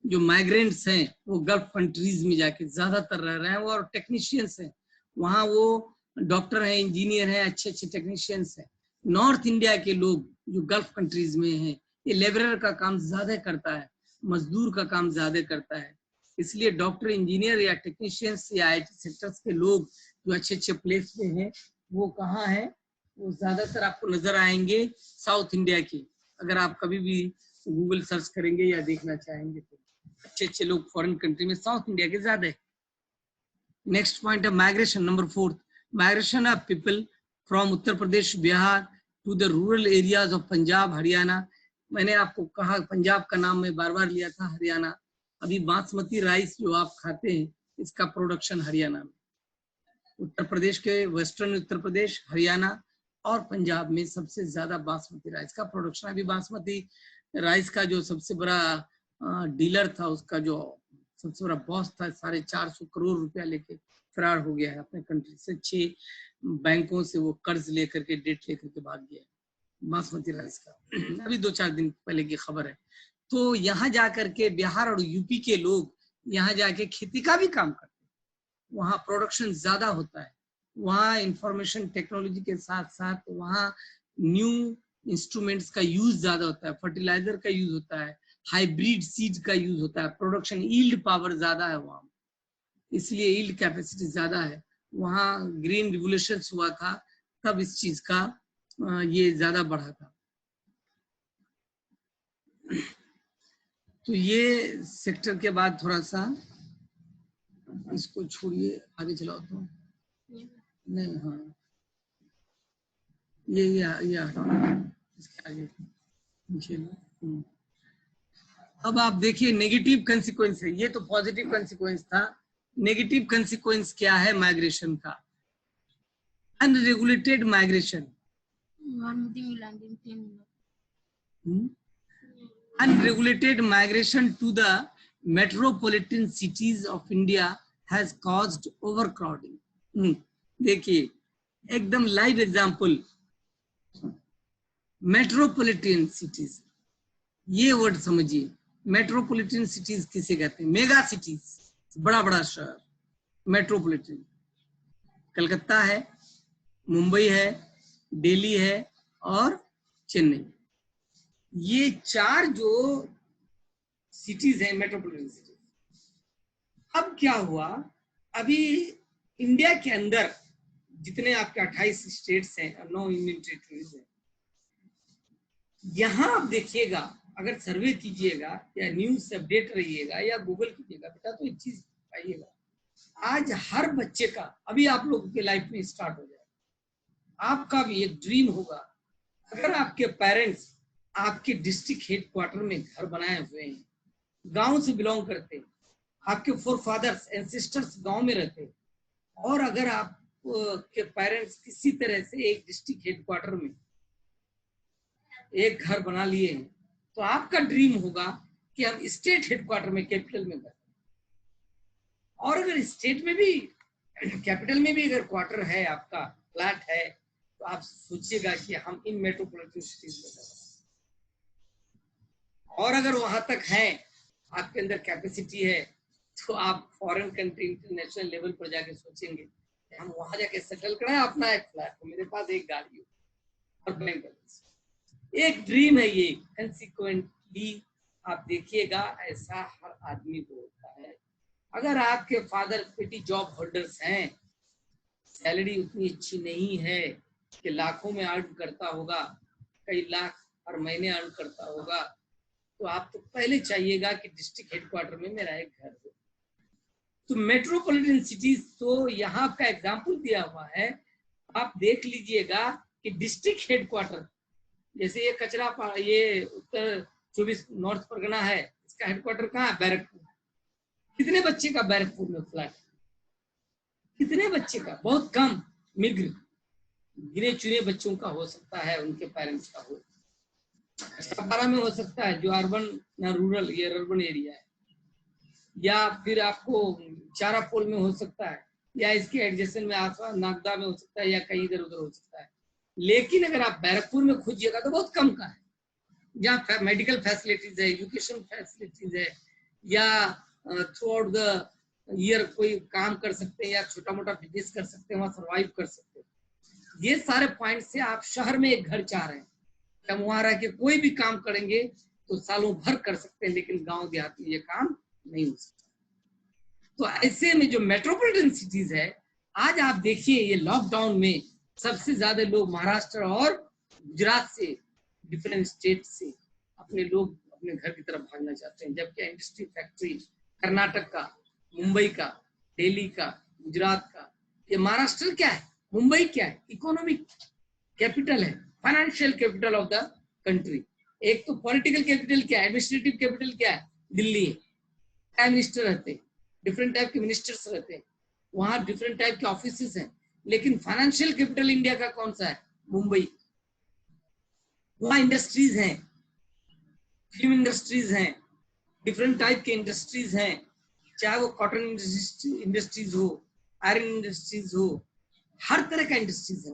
जो माइग्रेंट्स हैं वो गल्फ कंट्रीज में जाके ज्यादातर रह रहे हैं, और टेक्नीशियंस हैं वहाँ, वो डॉक्टर हैं, इंजीनियर हैं, अच्छे अच्छे टेक्नीशियंस हैं। नॉर्थ इंडिया के लोग जो गल्फ कंट्रीज में हैं, ये लेबरर का काम ज्यादा करता है, मजदूर का काम ज्यादा करता है। इसलिए डॉक्टर, इंजीनियर या टेक्नीशियंस या आईटी सेक्टर्स के लोग जो अच्छे अच्छे प्लेस पे हैं, वो कहाँ है? वो ज्यादातर आपको नजर आएंगे साउथ इंडिया की। अगर आप कभी भी गूगल सर्च करेंगे या देखना चाहेंगे तो अच्छे अच्छे लोग फॉरेन कंट्री में साउथ इंडिया के ज्यादा है। नेक्स्ट पॉइंट है migration, number 4, migration of people from Uttar Pradesh, Bihar to the rural areas of Punjab, Haryana. मैंने आपको कहा पंजाब का नाम मैं बार बार लिया था, हरियाणा। अभी बासमती राइस जो आप खाते हैं, इसका प्रोडक्शन हरियाणा में, उत्तर प्रदेश के वेस्टर्न उत्तर प्रदेश, हरियाणा और पंजाब में सबसे ज्यादा बासमती राइस का प्रोडक्शन। अभी बासमती राइस का जो सबसे बड़ा डीलर था, उसका जो सबसे बड़ा बॉस था, 450 करोड़ रुपया लेके फरार हो गया है अपने कंट्री से। 6 बैंकों से वो कर्ज लेकर के, डेट लेकर के भाग गया है बासमती राइस का। अभी 2-4 दिन पहले की खबर है। तो यहाँ जाकर के बिहार और यूपी के लोग यहाँ जाके खेती का भी काम करते हैं, वहाँ प्रोडक्शन ज्यादा होता है, वहाँ इंफॉर्मेशन टेक्नोलॉजी के साथ साथ वहाँ न्यू इंस्ट्रूमेंट्स का यूज ज्यादा होता है, फर्टिलाइजर का यूज होता है, हाइब्रिड सीड का यूज होता है, प्रोडक्शन यील्ड पावर ज्यादा है वहाँ, इसलिए यील्ड कैपेसिटी ज्यादा है वहाँ। ग्रीन रिवोल्यूशन हुआ था तब इस चीज का ये ज्यादा बढ़ा था। तो ये सेक्टर के बाद थोड़ा सा इसको छोड़िए, आगे चलाओ तो नहीं, हाँ ये हटाओ, इसके आगे चलो। अब आप देखिए नेगेटिव कंसिक्वेंस है, ये तो पॉजिटिव कंसिक्वेंस था। नेगेटिव कंसिक्वेंस क्या है माइग्रेशन का? Unregulated migration, unregulated migration to the metropolitan cities of India has caused overcrowding. देखिए एकदम लाइव एग्जांपल, मेट्रोपॉलिटन सिटीज, ये वर्ड समझिए। मेट्रोपॉलिटन सिटीज किसे कहते हैं? मेगा सिटीज, बड़ा बड़ा शहर, मेट्रोपॉलिटन। कलकत्ता है, मुंबई है, दिल्ली है और चेन्नई। ये 4 जो सिटीज हैं मेट्रोपॉलिटन सिटीज। अब क्या हुआ, अभी इंडिया के अंदर जितने आपके 28 स्टेट्स हैं और 9 यूनियन टेरिटरीज हैं, यहां आप देखिएगा, अगर सर्वे कीजिएगा या न्यूज से अपडेट रहिएगा या गूगल कीजिएगा बेटा, तो एक चीज पाइएगा, आज हर बच्चे का, अभी आप लोगों के लाइफ में स्टार्ट हो जाएगा, आपका भी एक ड्रीम होगा, अगर आपके पेरेंट्स आपके डिस्ट्रिक्ट हेडक्वार्टर में घर बनाए हुए हैं, गांव से बिलोंग करते, आपके फोर फादर्स एंसेस्टर्स गांव में रहते, और अगर आप के पेरेंट्स किसी तरह से एक डिस्ट्रिक्ट हेडक्वार्टर में एक घर बना लिए हैं, तो आपका ड्रीम होगा कि हम स्टेट हेडक्वार्टर में, कैपिटल में घर। और अगर स्टेट में भी, कैपिटल में भी अगर क्वार्टर है, आपका फ्लैट है, तो आप सोचिएगा कि हम इन मेट्रोपॉलिटन सिटीज में रहें। और अगर वहां तक है, आपके अंदर कैपेसिटी है, तो आप फॉरेन कंट्री, इंटरनेशनल लेवल पर जाके सोचेंगे कि हम वहां जाके सेटल कराएं अपना एक फ्लैट, तो मेरे पास एक गाड़ी हो और बैंक बैलेंस। एक ड्रीम है ये। कंसिक्वेंटली आप देखिएगा ऐसा हर आदमी को होता है। अगर आपके फादर पेटी जॉब होल्डर्स हैं, सैलरी उतनी अच्छी नहीं है कि लाखों में अर्न करता होगा, कई लाख और महीने अर्न करता होगा, तो आप तो पहले चाहिएगा कि डिस्ट्रिक्ट हेडक्वार्टर में मेरा एक घर हो। तो मेट्रोपॉलिटन सिटीज, तो यहाँ का एग्जाम्पल दिया हुआ है, आप देख लीजिएगा कि डिस्ट्रिक्ट हेडक्वार्टर, जैसे ये कचरा, ये उत्तर 24 नॉर्थ परगना है, इसका हेडक्वार्टर कहाँ है? बैरकपुर। कितने बच्चे का बैरकपुर में फ्लैट? कितने बच्चे का? बहुत कम, मिग्र गिने चुने बच्चों का हो सकता है, उनके पेरेंट्स का हो। सपारा में हो सकता है, जो अर्बन ना रूरल, ये अर्बन एरिया है, या फिर आपको चारापोल में हो सकता है, या इसके एडजेसेंट में आसपास नागदा में हो सकता है, या कहीं इधर उधर हो सकता है। लेकिन अगर आप बैरकपुर में खोजिएगा तो बहुत कम का है, जहाँ मेडिकल फैसिलिटीज है, एजुकेशन फैसिलिटीज है, या थ्रू आउट द ईयर कोई काम कर सकते हैं, या छोटा मोटा बिजनेस कर सकते हैं, वहां सर्वाइव कर सकते हैं। ये सारे पॉइंट से आप शहर में एक घर चाह रहे हैं, हम वहां रह के कोई भी काम करेंगे तो सालों भर कर सकते हैं, लेकिन गांव देहात में ये काम नहीं हो सकता। तो ऐसे में जो मेट्रोपॉलिटन सिटीज है, आज आप देखिए ये लॉकडाउन में सबसे ज्यादा लोग महाराष्ट्र और गुजरात से, डिफरेंट स्टेट से अपने लोग अपने घर की तरफ भागना चाहते हैं, जबकि इंडस्ट्री फैक्ट्री कर्नाटक का, मुंबई का, दिल्ली का, गुजरात का, ये महाराष्ट्र क्या है, मुंबई क्या है? इकोनॉमिक कैपिटल है, financial capital of the country. एक तो पॉलिटिकल कैपिटल क्या है, एडमिनिस्ट्रेटिव कैपिटल क्या है? दिल्ली है। प्राइम मिनिस्टर रहते हैं, डिफरेंट टाइप के मिनिस्टर्स रहते हैं, वहां डिफरेंट टाइप के ऑफिसेस हैं। लेकिन फाइनेंशियल कैपिटल इंडिया का कौन सा है? मुंबई। वहां इंडस्ट्रीज हैं, फिल्म इंडस्ट्रीज हैं, डिफरेंट टाइप के इंडस्ट्रीज हैं, चाहे वो कॉटन इंडस्ट्रीज हो, आयरन इंडस्ट्रीज हो, हर तरह का इंडस्ट्रीज है।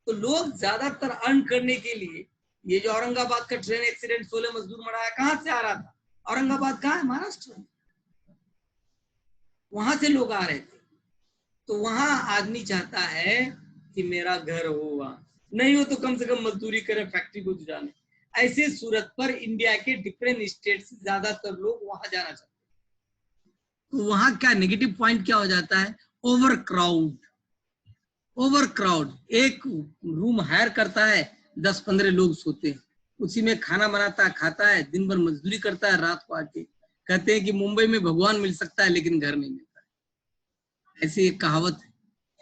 तो लोग ज्यादातर अर्न करने के लिए, ये जो औरंगाबाद का ट्रेन एक्सीडेंट 16 मजदूर मरा है, कहां से आ रहा था? औरंगाबाद कहाँ है? महाराष्ट्र में। वहां से लोग आ रहे थे। तो वहां आदमी चाहता है कि मेरा घर हो, वहां नहीं हो तो कम से कम मजदूरी करे, फैक्ट्री को जाने। ऐसे सूरत पर इंडिया के डिफरेंट स्टेट से ज्यादातर लोग वहां जाना चाहते हैं। तो वहां क्या नेगेटिव पॉइंट क्या हो जाता है? Over crowd. ओवर क्राउड, एक रूम हायर करता है, 10-15 लोग सोते हैं उसी में, खाना बनाता है, खाता है, दिन भर मजदूरी करता है, रात को आके कहते हैं कि मुंबई में भगवान मिल सकता है लेकिन घर नहीं मिलता है। ऐसी एक कहावत है।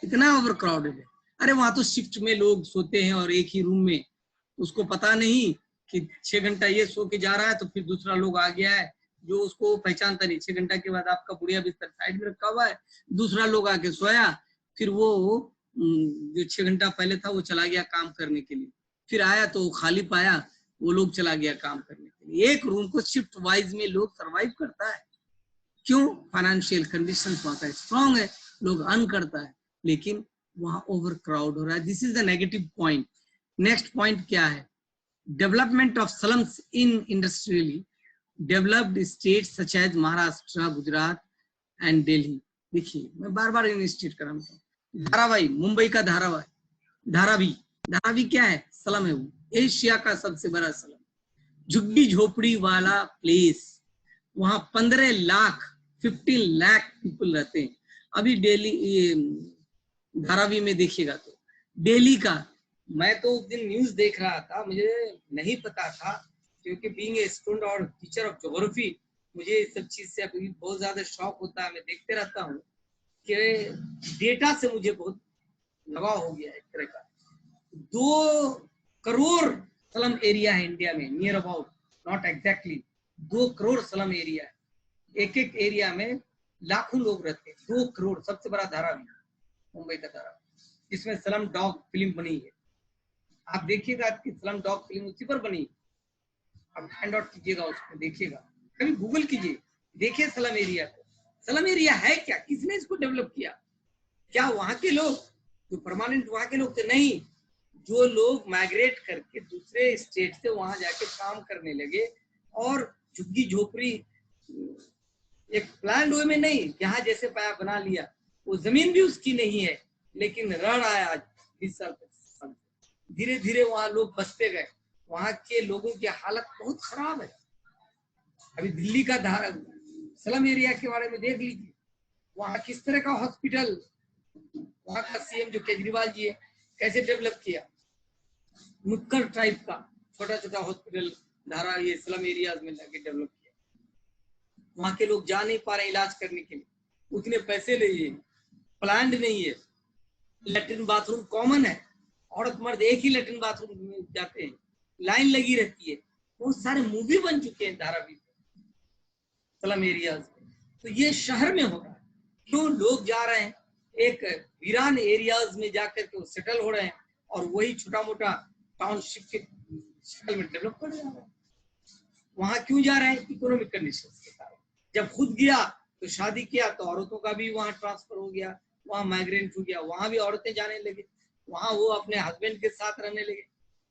इतना ओवर क्राउडेड है। अरे वहां तो शिफ्ट में लोग सोते हैं और एक ही रूम में, उसको पता नहीं कि 6 घंटा ये सो के जा रहा है तो फिर दूसरा लोग आ गया है जो उसको पहचानता नहीं। 6 घंटा के बाद आपका बुढ़िया बिस्तर साइड में रखा हुआ है, दूसरा लोग आके सोया, फिर वो जो 6 घंटा पहले था वो चला गया काम करने के लिए, फिर आया तो खाली पाया, वो लोग चला गया काम करने के लिए। एक रूम को शिफ्ट वाइज में लोग सरवाइव करता है। क्यों? फाइनेंशियल कंडीशंस वहां का स्ट्रॉन्ग है, लोग अर्न करता है, लेकिन वहां ओवर क्राउड हो रहा है। This is the negative point. Next point क्या है? Development of slums in industrially developed states such as Maharashtra, Gujarat and Delhi. देखिए मैं बार बार इन स्टेट का नाम, धारावी, मुंबई का धारावी, धारावी क्या है? स्लम है वो, एशिया का सबसे बड़ा स्लम, झुग्गी झोपड़ी वाला प्लेस। वहां 15 लाख 15 लाख पीपल रहते हैं। अभी दिल्ली धारावी में देखिएगा तो दिल्ली का, मैं तो उस दिन न्यूज देख रहा था, मुझे नहीं पता था, क्योंकि बीइंग ए स्टूडेंट और टीचर ऑफ ज्योग्राफी मुझे इस सब चीज से अभी बहुत ज्यादा शौक होता है, मैं देखते रहता हूँ कि डेटा से मुझे बहुत लगाव हो गया एक तरह का। 2 करोड़ स्लम एरिया है इंडिया में, near about, not exactly 2 crore slum area है। एक एक एरिया में लाखों लोग रहते हैं। 2 करोड़, सबसे बड़ा धारावी मुंबई का धारावी, जिसमें स्लम डॉग फिल्म बनी है। आप देखिएगा कि स्लम डॉग फिल्म उसी पर बनी है, आप फाइंड आउट कीजिएगा, उसको देखिएगा, कभी गूगल कीजिए, देखिए स्लम एरिया को। स्लम एरिया है क्या? किसने इसको डेवलप किया? क्या वहां के लोग जो परमानेंट वहां के लोग थे? नहीं, जो लोग माइग्रेट करके दूसरे स्टेट से वहां जाके काम करने लगे, और झुग्गी झोपड़ी एक प्लान वे में नहीं, जहां जैसे पाया बना लिया, वो जमीन भी उसकी नहीं है, लेकिन रह रहा है आज 20 साल तक। धीरे धीरे वहां लोग बसते गए, वहां के लोगों की हालत बहुत खराब है। अभी दिल्ली का स्लम एरिया के बारे में देख लीजिए, वहां किस तरह का हॉस्पिटल वहां का सीएम जो केजरीवाल जी है कैसे डेवलप किया, नुक्कड़ टाइप का, छोटा छोटा हॉस्पिटल धारा ये स्लम एरियाज में लाके डेवलप किया। वहां के लोग जा नहीं पा रहे इलाज करने के लिए, उतने पैसे नहीं है, प्लान्ड नहीं है, लैट्रिन बाथरूम कॉमन है, औरत मर्द एक ही लैट्रिन बाथरूम में जाते हैं, लाइन लगी रहती है। बहुत सारे मूवी बन चुके हैं धारावी स्लम एरियाज में। तो ये शहर में हो रहा है, क्यों लोग जा रहे हैं एक वीरान एरियाज में जाकर के सेटल हो रहे हैं और वही छोटा मोटा टाउनशिप के शक्ल में डेवलप कर जा रहे हैं। वहां क्यों जा रहे हैं? इकोनॉमिक कंडीशन के कारण। जब खुद गया तो शादी किया तो औरतों का भी वहां ट्रांसफर हो गया, वहां माइग्रेंट हो गया, वहां भी औरतें जाने लगे, वहां वो अपने हस्बैंड के साथ रहने लगे,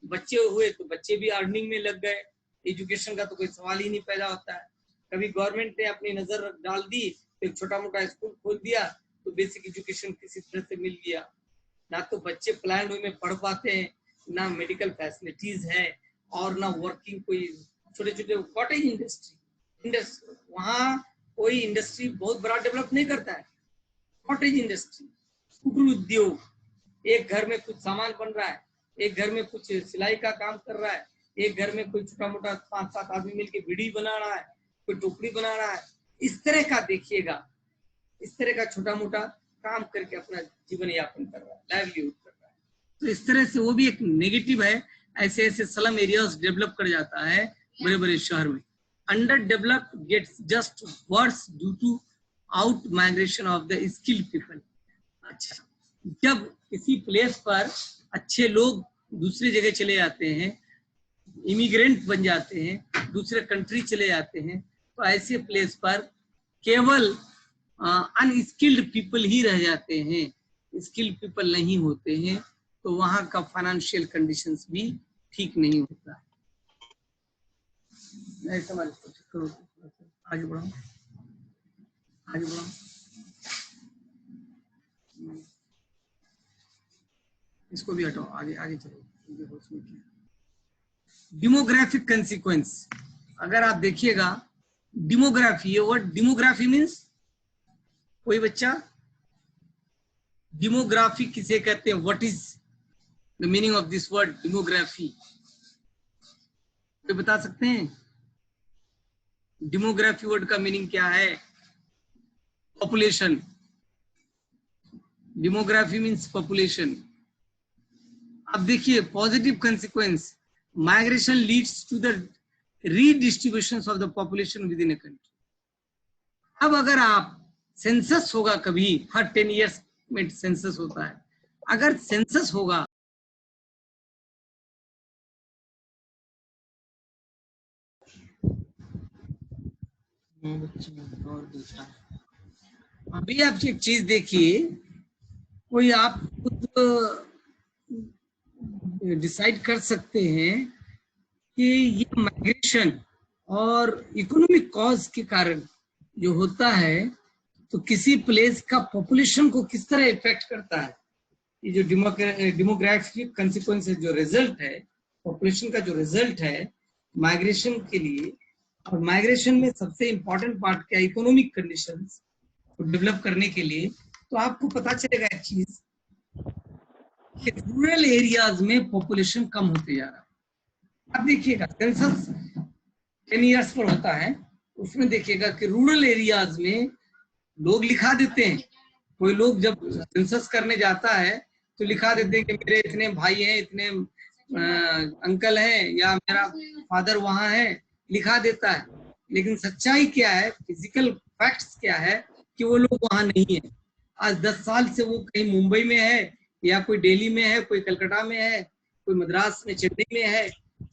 बच्चे हुए तो बच्चे भी अर्निंग में लग गए, एजुकेशन का तो कोई सवाल ही नहीं पैदा होता है। कभी गवर्नमेंट ने अपनी नजर डाल दी तो एक छोटा मोटा स्कूल खोल दिया तो बेसिक एजुकेशन किसी तरह से मिल गया। ना तो बच्चे प्लान वे में पढ़ पाते हैं, ना मेडिकल फैसिलिटीज है, और ना वर्किंग कोई छोटे छोटे कॉटेज इंडस्ट्री वहाँ कोई इंडस्ट्री बहुत बड़ा डेवलप नहीं करता है। कॉटेज इंडस्ट्री, कुटीर उद्योग, एक घर में कुछ सामान बन रहा है, एक घर में कुछ सिलाई का काम कर रहा है, एक घर में कोई छोटा मोटा 5-7 आदमी मिलके बीड़ी बना रहा है, कोई टोकरी बना रहा है। इस तरह का देखिएगा, इस तरह का छोटा मोटा काम करके अपना जीवन यापन कर रहा है, लाइवलीहुड कर रहा है। तो इस तरह से वो भी एक नेगेटिव है। ऐसे ऐसे स्लम एरियाज डेवलप कर जाता है बड़े बड़े शहर में। Under developed gets just worse due to out migration of the skilled people. अच्छा, जब किसी प्लेस पर अच्छे लोग दूसरी जगह चले जाते हैं, इमिग्रेंट बन जाते हैं, दूसरे कंट्री चले जाते हैं, तो ऐसे प्लेस पर केवल अनस्किल्ड पीपल ही रह जाते हैं, स्किल्ड पीपल नहीं होते हैं। तो वहां का फाइनेंशियल कंडीशंस भी ठीक नहीं होता है। आगे बढ़ाओ, आगे बढ़ाओ। इसको भी हटाओ, आगे आगे चलो। डेमोग्राफिक कंसिक्वेंस, अगर आप देखिएगा डेमोग्राफी, ये वर्ड डेमोग्राफी मीन्स कोई बच्चा, डेमोग्राफी किसे कहते हैं? What is the meaning of this word demography? तो बता सकते हैं डेमोग्राफी वर्ड का मीनिंग क्या है? पॉपुलेशन। Demography means population. अब देखिए positive consequence, migration leads to the redistribution of the population within a country. अब अगर आप सेंसस होगा कभी, हर 10 इयर्स में सेंसस होता है, अगर सेंसस होगा अभी आप एक चीज देखिए, कोई आप खुद डिसाइड कर सकते हैं कि ये माइग्रेशन और इकोनॉमिक कॉज के कारण जो होता है, तो किसी प्लेस का पॉपुलेशन को किस तरह इफेक्ट करता है। ये जो डेमोग्राफिक कंसिक्वेंसेस जो रिजल्ट है, पॉपुलेशन का जो रिजल्ट है माइग्रेशन के लिए, और माइग्रेशन में सबसे इंपॉर्टेंट पार्ट क्या है? इकोनॉमिक कंडीशंस को डेवलप करने के लिए। तो आपको पता चलेगा एक चीज कि रूरल एरियाज में पॉपुलेशन कम होते जा रहा है। अब देखिएगा सेंसस 10 इयर्स पर होता है, उसमें देखिएगा कि रूरल एरियाज में लोग लिखा देते हैं। कोई लोग जब सेंसस करने जाता है तो लिखा देते हैं कि मेरे इतने भाई हैं, इतने अंकल हैं, या मेरा फादर वहां है, लिखा देता है। लेकिन सच्चाई क्या है, फिजिकल फैक्ट्स क्या है कि वो लोग वहां नहीं है। आज 10 साल से वो कहीं मुंबई में है, या कोई दिल्ली में है, कोई कलकत्ता में है, कोई मद्रास में, चेन्नई में है।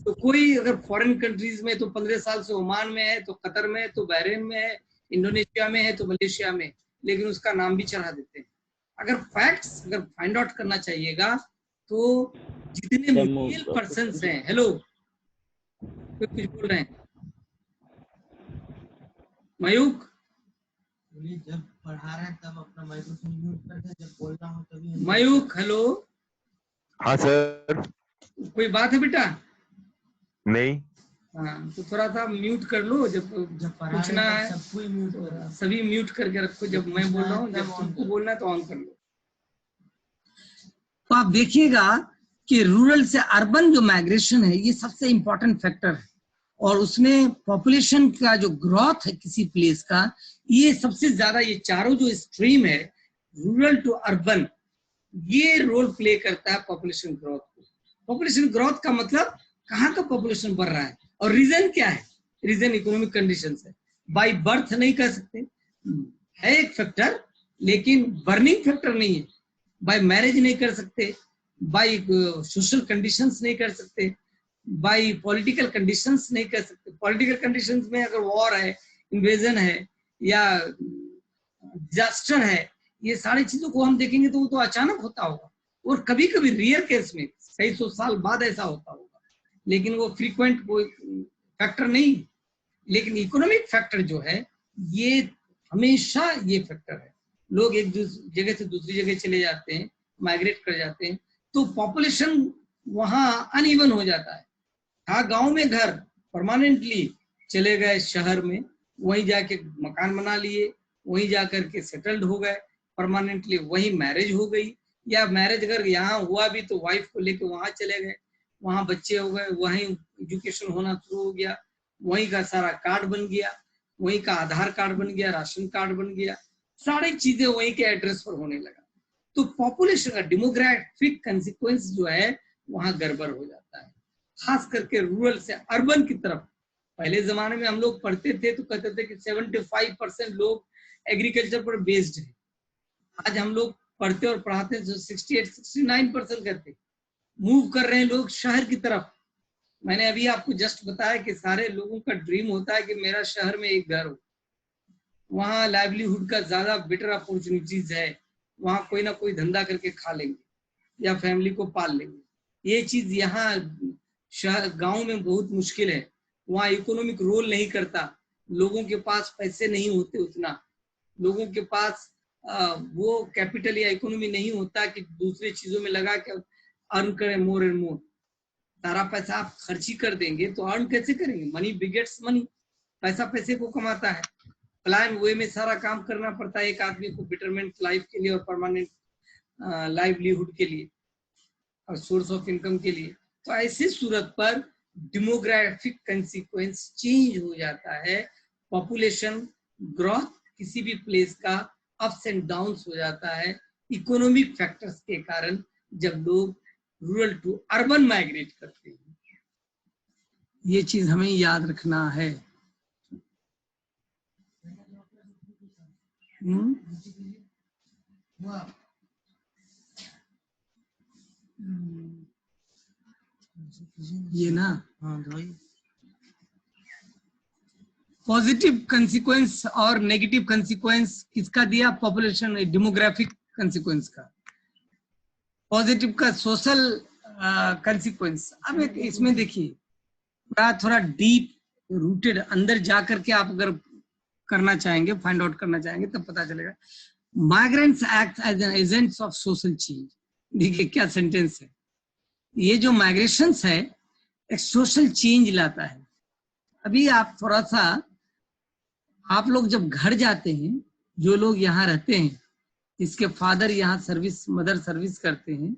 तो कोई अगर फॉरेन कंट्रीज में तो 15 साल से ओमान में है, तो कतर में है, तो बहरीन में है, इंडोनेशिया में है, तो मलेशिया में, लेकिन उसका नाम भी चढ़ा देते हैं। अगर फैक्ट्स अगर फाइंड आउट करना चाहिएगा तो जितने मिलियन पर्सन्स हैं, हेलो कुछ बोल रहे हैं मयूक? जब पढ़ा रहा है तब अपना माइक्रोफोन म्यूट कर दे, जब बोल रहा हूं तभी। मयूक हेलो। हाँ सर। कोई बात है बेटा? नहीं। हाँ, तो थोड़ा सा म्यूट कर लो, जब पूछना है सबको म्यूट करो, सभी म्यूट करके रखो। जब मैं बोल रहा हूँ, जब तुमको बोलना है तो ऑन कर लो। तो आप देखिएगा कि रूरल से अर्बन जो माइग्रेशन है ये सबसे इंपॉर्टेंट फैक्टर है, और उसमें पॉपुलेशन का जो ग्रोथ है किसी प्लेस का, ये सबसे ज्यादा, ये चारों जो स्ट्रीम है रूरल टू अर्बन, ये रोल प्ले करता है पॉपुलेशन ग्रोथ को। पॉपुलेशन ग्रोथ का मतलब कहाँ का पॉपुलेशन बढ़ रहा है, और रीजन क्या है? रीजन इकोनॉमिक कंडीशंस है। बाय बर्थ नहीं कर सकते, है एक फैक्टर, लेकिन बर्निंग फैक्टर नहीं है। बाय मैरिज नहीं कर सकते, बाय सोशल कंडीशंस नहीं कर सकते, बाय पॉलिटिकल कंडीशंस नहीं कर सकते। पॉलिटिकल कंडीशंस में अगर वॉर है, इन्वेजन है, या डिजास्टर है, ये सारी चीजों को हम देखेंगे तो वो तो अचानक होता होगा, और कभी कभी रियर केस में कई सौ साल बाद ऐसा होता होगा, लेकिन वो फ्रीक्वेंट कोई फैक्टर नहीं। लेकिन इकोनॉमिक फैक्टर जो है ये हमेशा ये फैक्टर है। लोग एक जगह से दूसरी जगह चले जाते हैं, माइग्रेट कर जाते हैं, तो पॉपुलेशन वहां अनइवन हो जाता है। हाँ, गांव में घर परमानेंटली चले गए शहर में, वहीं जाके मकान बना लिए, वहीं जाकर के सेटल्ड हो गए परमानेंटली, वहीं मैरिज हो गई, या मैरिज अगर यहाँ हुआ भी तो वाइफ को लेके वहां चले गए, वहां बच्चे हो गए, वहीं एजुकेशन होना शुरू हो गया, वहीं का सारा कार्ड बन गया, वहीं का आधार कार्ड बन गया, राशन कार्ड बन गया, सारी चीजें वहीं के एड्रेस पर होने लगा। तो पॉपुलेशन का डेमोग्राफिक कंसिक्वेंस जो है वहां गड़बड़ हो जाता है, खास करके रूरल से अर्बन की तरफ। पहले जमाने में हम लोग पढ़ते थे तो कहते थे कि 75% लोग एग्रीकल्चर पर बेस्ड है। आज हम लोग पढ़ते और पढ़ाते हैं तो 68-69% कहते मूव कर रहे हैं लोग शहर की तरफ। मैंने अभी आपको जस्ट बताया कि सारे लोगों का ड्रीम होता है कि मेरा शहर में एक घर हो, वहाँ लाइवलीहुड का ज्यादा बेटर अपॉर्चुनिटीज है, वहाँ कोई ना कोई धंधा करके खा लेंगे या फैमिली को पाल लेंगे। ये चीज यहाँ शहर गांव में बहुत मुश्किल है, वहाँ इकोनॉमिक रोल नहीं करता, लोगों के पास पैसे नहीं होते उतना, लोगों के पास वो कैपिटल या इकोनॉमी नहीं होता कि दूसरी चीजों में लगा के अर्न करें मोर एंड मोर। सारा पैसा आप खर्ची कर देंगे तो अर्न कैसे करेंगे? मनी बिगेट्स मनी, पैसा पैसे को कमाता है। प्लान वे में सारा काम करना पड़ता है एक आदमी को बेटरमेंट लाइफ के लिए और परमानेंट लाइवलीहुड के लिए और सोर्स ऑफ इनकम के लिए। तो ऐसी सूरत पर डेमोग्राफिक कंसिक्वेंस चेंज हो जाता है, पॉपुलेशन ग्रोथ किसी भी प्लेस का अप्स एंड डाउन्स हो जाता है इकोनॉमिक फैक्टर्स के कारण, जब लोग रूरल टू अर्बन माइग्रेट करते हैं। ये चीज हमें याद रखना है। ये ना, हाँ भाई, पॉजिटिव कंसिक्वेंस और नेगेटिव कंसिक्वेंस किसका दिया? पॉपुलेशन डेमोग्राफिक कंसिक्वेंस का। पॉजिटिव का सोशल कंसिक्वेंस। अब इसमें देखिए थोड़ा डीप रूटेड अंदर जाकर के आप अगर करना चाहेंगे, फाइंड आउट करना चाहेंगे, तब पता चलेगा। Migrants act as an agents of social change. देखिए क्या सेंटेंस है, ये जो माइग्रेशंस है एक सोशल चेंज लाता है। अभी आप थोड़ा सा, आप लोग जब घर जाते हैं, जो लोग यहाँ रहते हैं, इसके फादर यहाँ सर्विस, मदर सर्विस करते हैं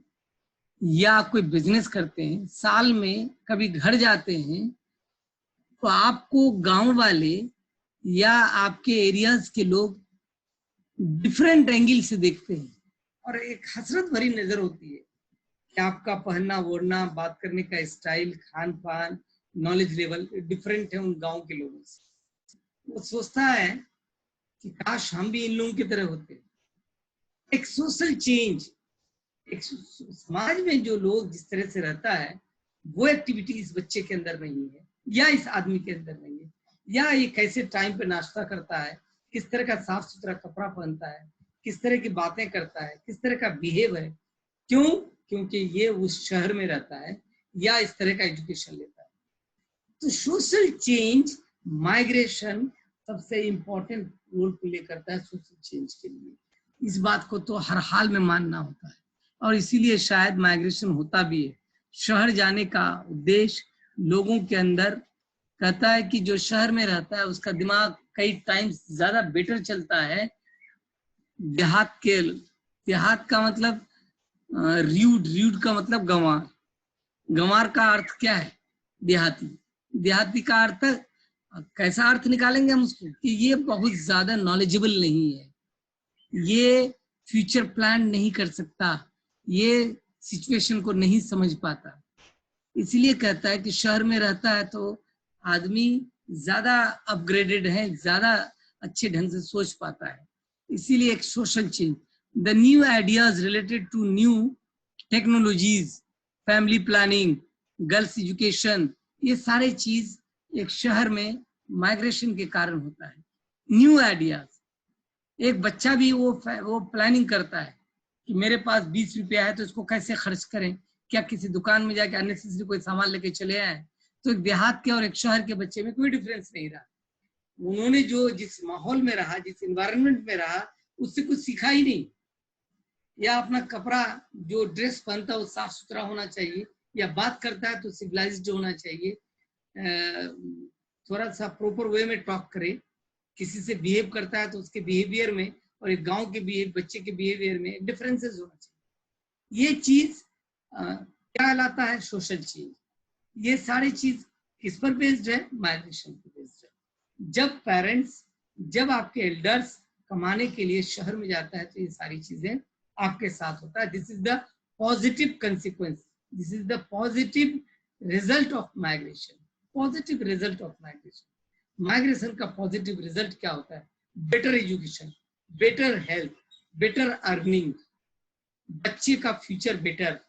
या कोई बिजनेस करते हैं, साल में कभी घर जाते हैं, तो आपको गांव वाले या आपके एरियाज के लोग डिफरेंट एंगल से देखते हैं और एक हसरत भरी नजर होती है कि आपका पहनना ओढ़ना, बात करने का स्टाइल, खान पान, नॉलेज लेवल डिफरेंट है उन गांव के लोगों से। वो सोचता है कि काश हम भी इन लोगों की तरह होते। एक सोशल चेंज, एक समाज में जो लोग जिस तरह से रहता है वो एक्टिविटी इस बच्चे के अंदर नहीं है या इस आदमी के अंदर नहीं है, या ये कैसे टाइम पे नाश्ता करता है, किस तरह का साफ सुथरा कपड़ा पहनता है, किस तरह की बातें करता है, किस तरह का बिहेव है। क्यों? क्योंकि ये उस शहर में रहता है या इस तरह का एजुकेशन लेता है। तो सोशल चेंज, माइग्रेशन सबसे इंपॉर्टेंट रोल प्ले करता है सोशल चेंज के लिए। इस बात को तो हर हाल में मानना होता है और इसीलिए शायद माइग्रेशन होता भी है। शहर जाने का उद्देश्य लोगों के अंदर कहता है कि जो शहर में रहता है उसका दिमाग कई टाइम्स ज्यादा बेटर चलता है देहात का मतलब र्यूड का मतलब गंवार, गंवार का अर्थ क्या है? देहाती। देहाती का अर्थ कैसा अर्थ निकालेंगे हम उसको कि ये बहुत ज्यादा नॉलेजेबल नहीं है, ये फ्यूचर प्लान नहीं कर सकता, ये सिचुएशन को नहीं समझ पाता। इसलिए कहता है कि शहर में रहता है तो आदमी ज्यादा अपग्रेडेड है, ज्यादा अच्छे ढंग से सोच पाता है। इसीलिए एक social change, the new ideas related to new technologies, family planning, girls education, ये सारे चीज एक शहर में माइग्रेशन के कारण होता है। न्यू आइडियाज, एक बच्चा भी वो प्लानिंग करता है कि मेरे पास 20 रुपया है तो इसको कैसे खर्च करें, क्या किसी दुकान में जाके अननेसेसरी कोई सामान लेके चले आए। तो एक देहात के और एक शहर के बच्चे में कोई डिफरेंस नहीं रहा। उन्होंने जो जिस माहौल में रहा, जिस एनवायरनमेंट में रहा, उससे कुछ सीखा ही नहीं। या अपना कपड़ा, जो ड्रेस पहनता है वो साफ सुथरा होना चाहिए, या बात करता है तो सिविलाइज्ड होना चाहिए, थोड़ा सा प्रॉपर वे में टॉक करे, किसी से बिहेव करता है तो उसके बिहेवियर में और एक गांव के बच्चे के बिहेवियर में डिफरेंसेस होना चाहिए। ये चीज क्या लाता है? Social change. ये सारी चीज किस पर बेस्ड है? माइग्रेशन पर बेस्ड है। जब पेरेंट्स, जब आपके एल्डर्स कमाने के लिए शहर में जाता है तो ये सारी चीजें आपके साथ होता है। This is the positive consequence, this is the positive result of migration. Positive result of migration. Migration का पॉजिटिव रिजल्ट क्या होता है? Better education, better health, better earning, बच्चे का फ्यूचर बेटर,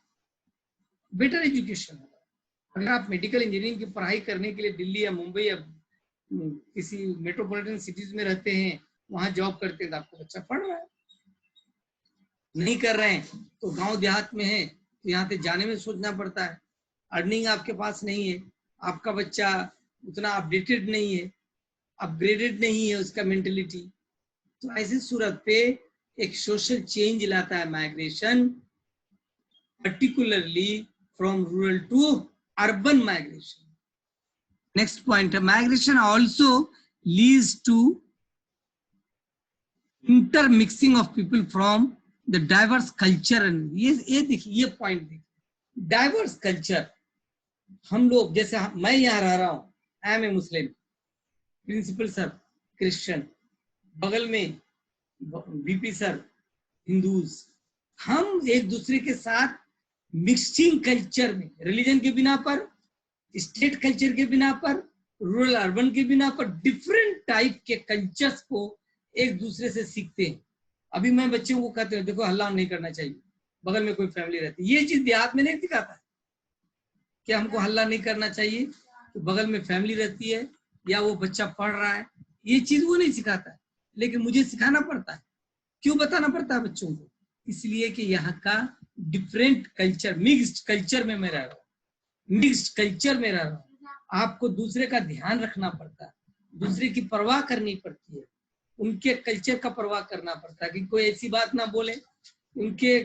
बेटर एजुकेशन होगा। अगर आप मेडिकल इंजीनियरिंग की पढ़ाई करने के लिए दिल्ली या मुंबई या किसी मेट्रोपॉलिटन सिटीज में रहते हैं, वहां जॉब करते हैं, तो आपको बच्चा पढ़ रहा है। नहीं कर रहे हैं तो गांव देहात में है तो यहाँ से जाने में सोचना पड़ता है। अर्निंग आपके पास नहीं है, आपका बच्चा उतना अपडेटेड नहीं है, अपग्रेडेड नहीं है उसका मेंटेलिटी। तो ऐसी सूरत पे एक सोशल चेंज लाता है migration, particularly from rural to urban migration. Next point है, migration also leads to intermixing of people from the diverse culture. ये देखिए, ये पॉइंट देखिए, डाइवर्स कल्चर। हम लोग जैसे मैं यहाँ रह रहा हूँ, I am a Muslim, principal sir Christian, बगल में बीपी सर हिंदूज। हम एक दूसरे के साथ मिक्सिंग कल्चर में, रिलीजन के बिना पर, स्टेट कल्चर के बिना पर, रूरल अर्बन के बिना पर, डिफरेंट टाइप के कल्चर्स को एक दूसरे से सीखते हैं। अभी मैं बच्चों को कहते हैं देखो हल्ला नहीं करना चाहिए, बगल में कोई फैमिली रहती है। ये चीज देहात में नहीं दिखाता कि हमको हल्ला नहीं करना चाहिए, तो बगल में फैमिली रहती है या वो बच्चा पढ़ रहा है, ये चीज वो नहीं सिखाता है, लेकिन मुझे सिखाना पड़ता है। क्यों बताना पड़ता है बच्चों को? इसलिए कि यहाँ का डिफरेंट कल्चर, मिक्स्ड कल्चर में मैं रह रहा हूँ, मिक्स्ड कल्चर में रह रहा हूँ। आपको दूसरे का ध्यान रखना पड़ता है, दूसरे की परवाह करनी पड़ती है, उनके कल्चर का परवाह करना पड़ता है कि कोई ऐसी बात ना बोले, उनके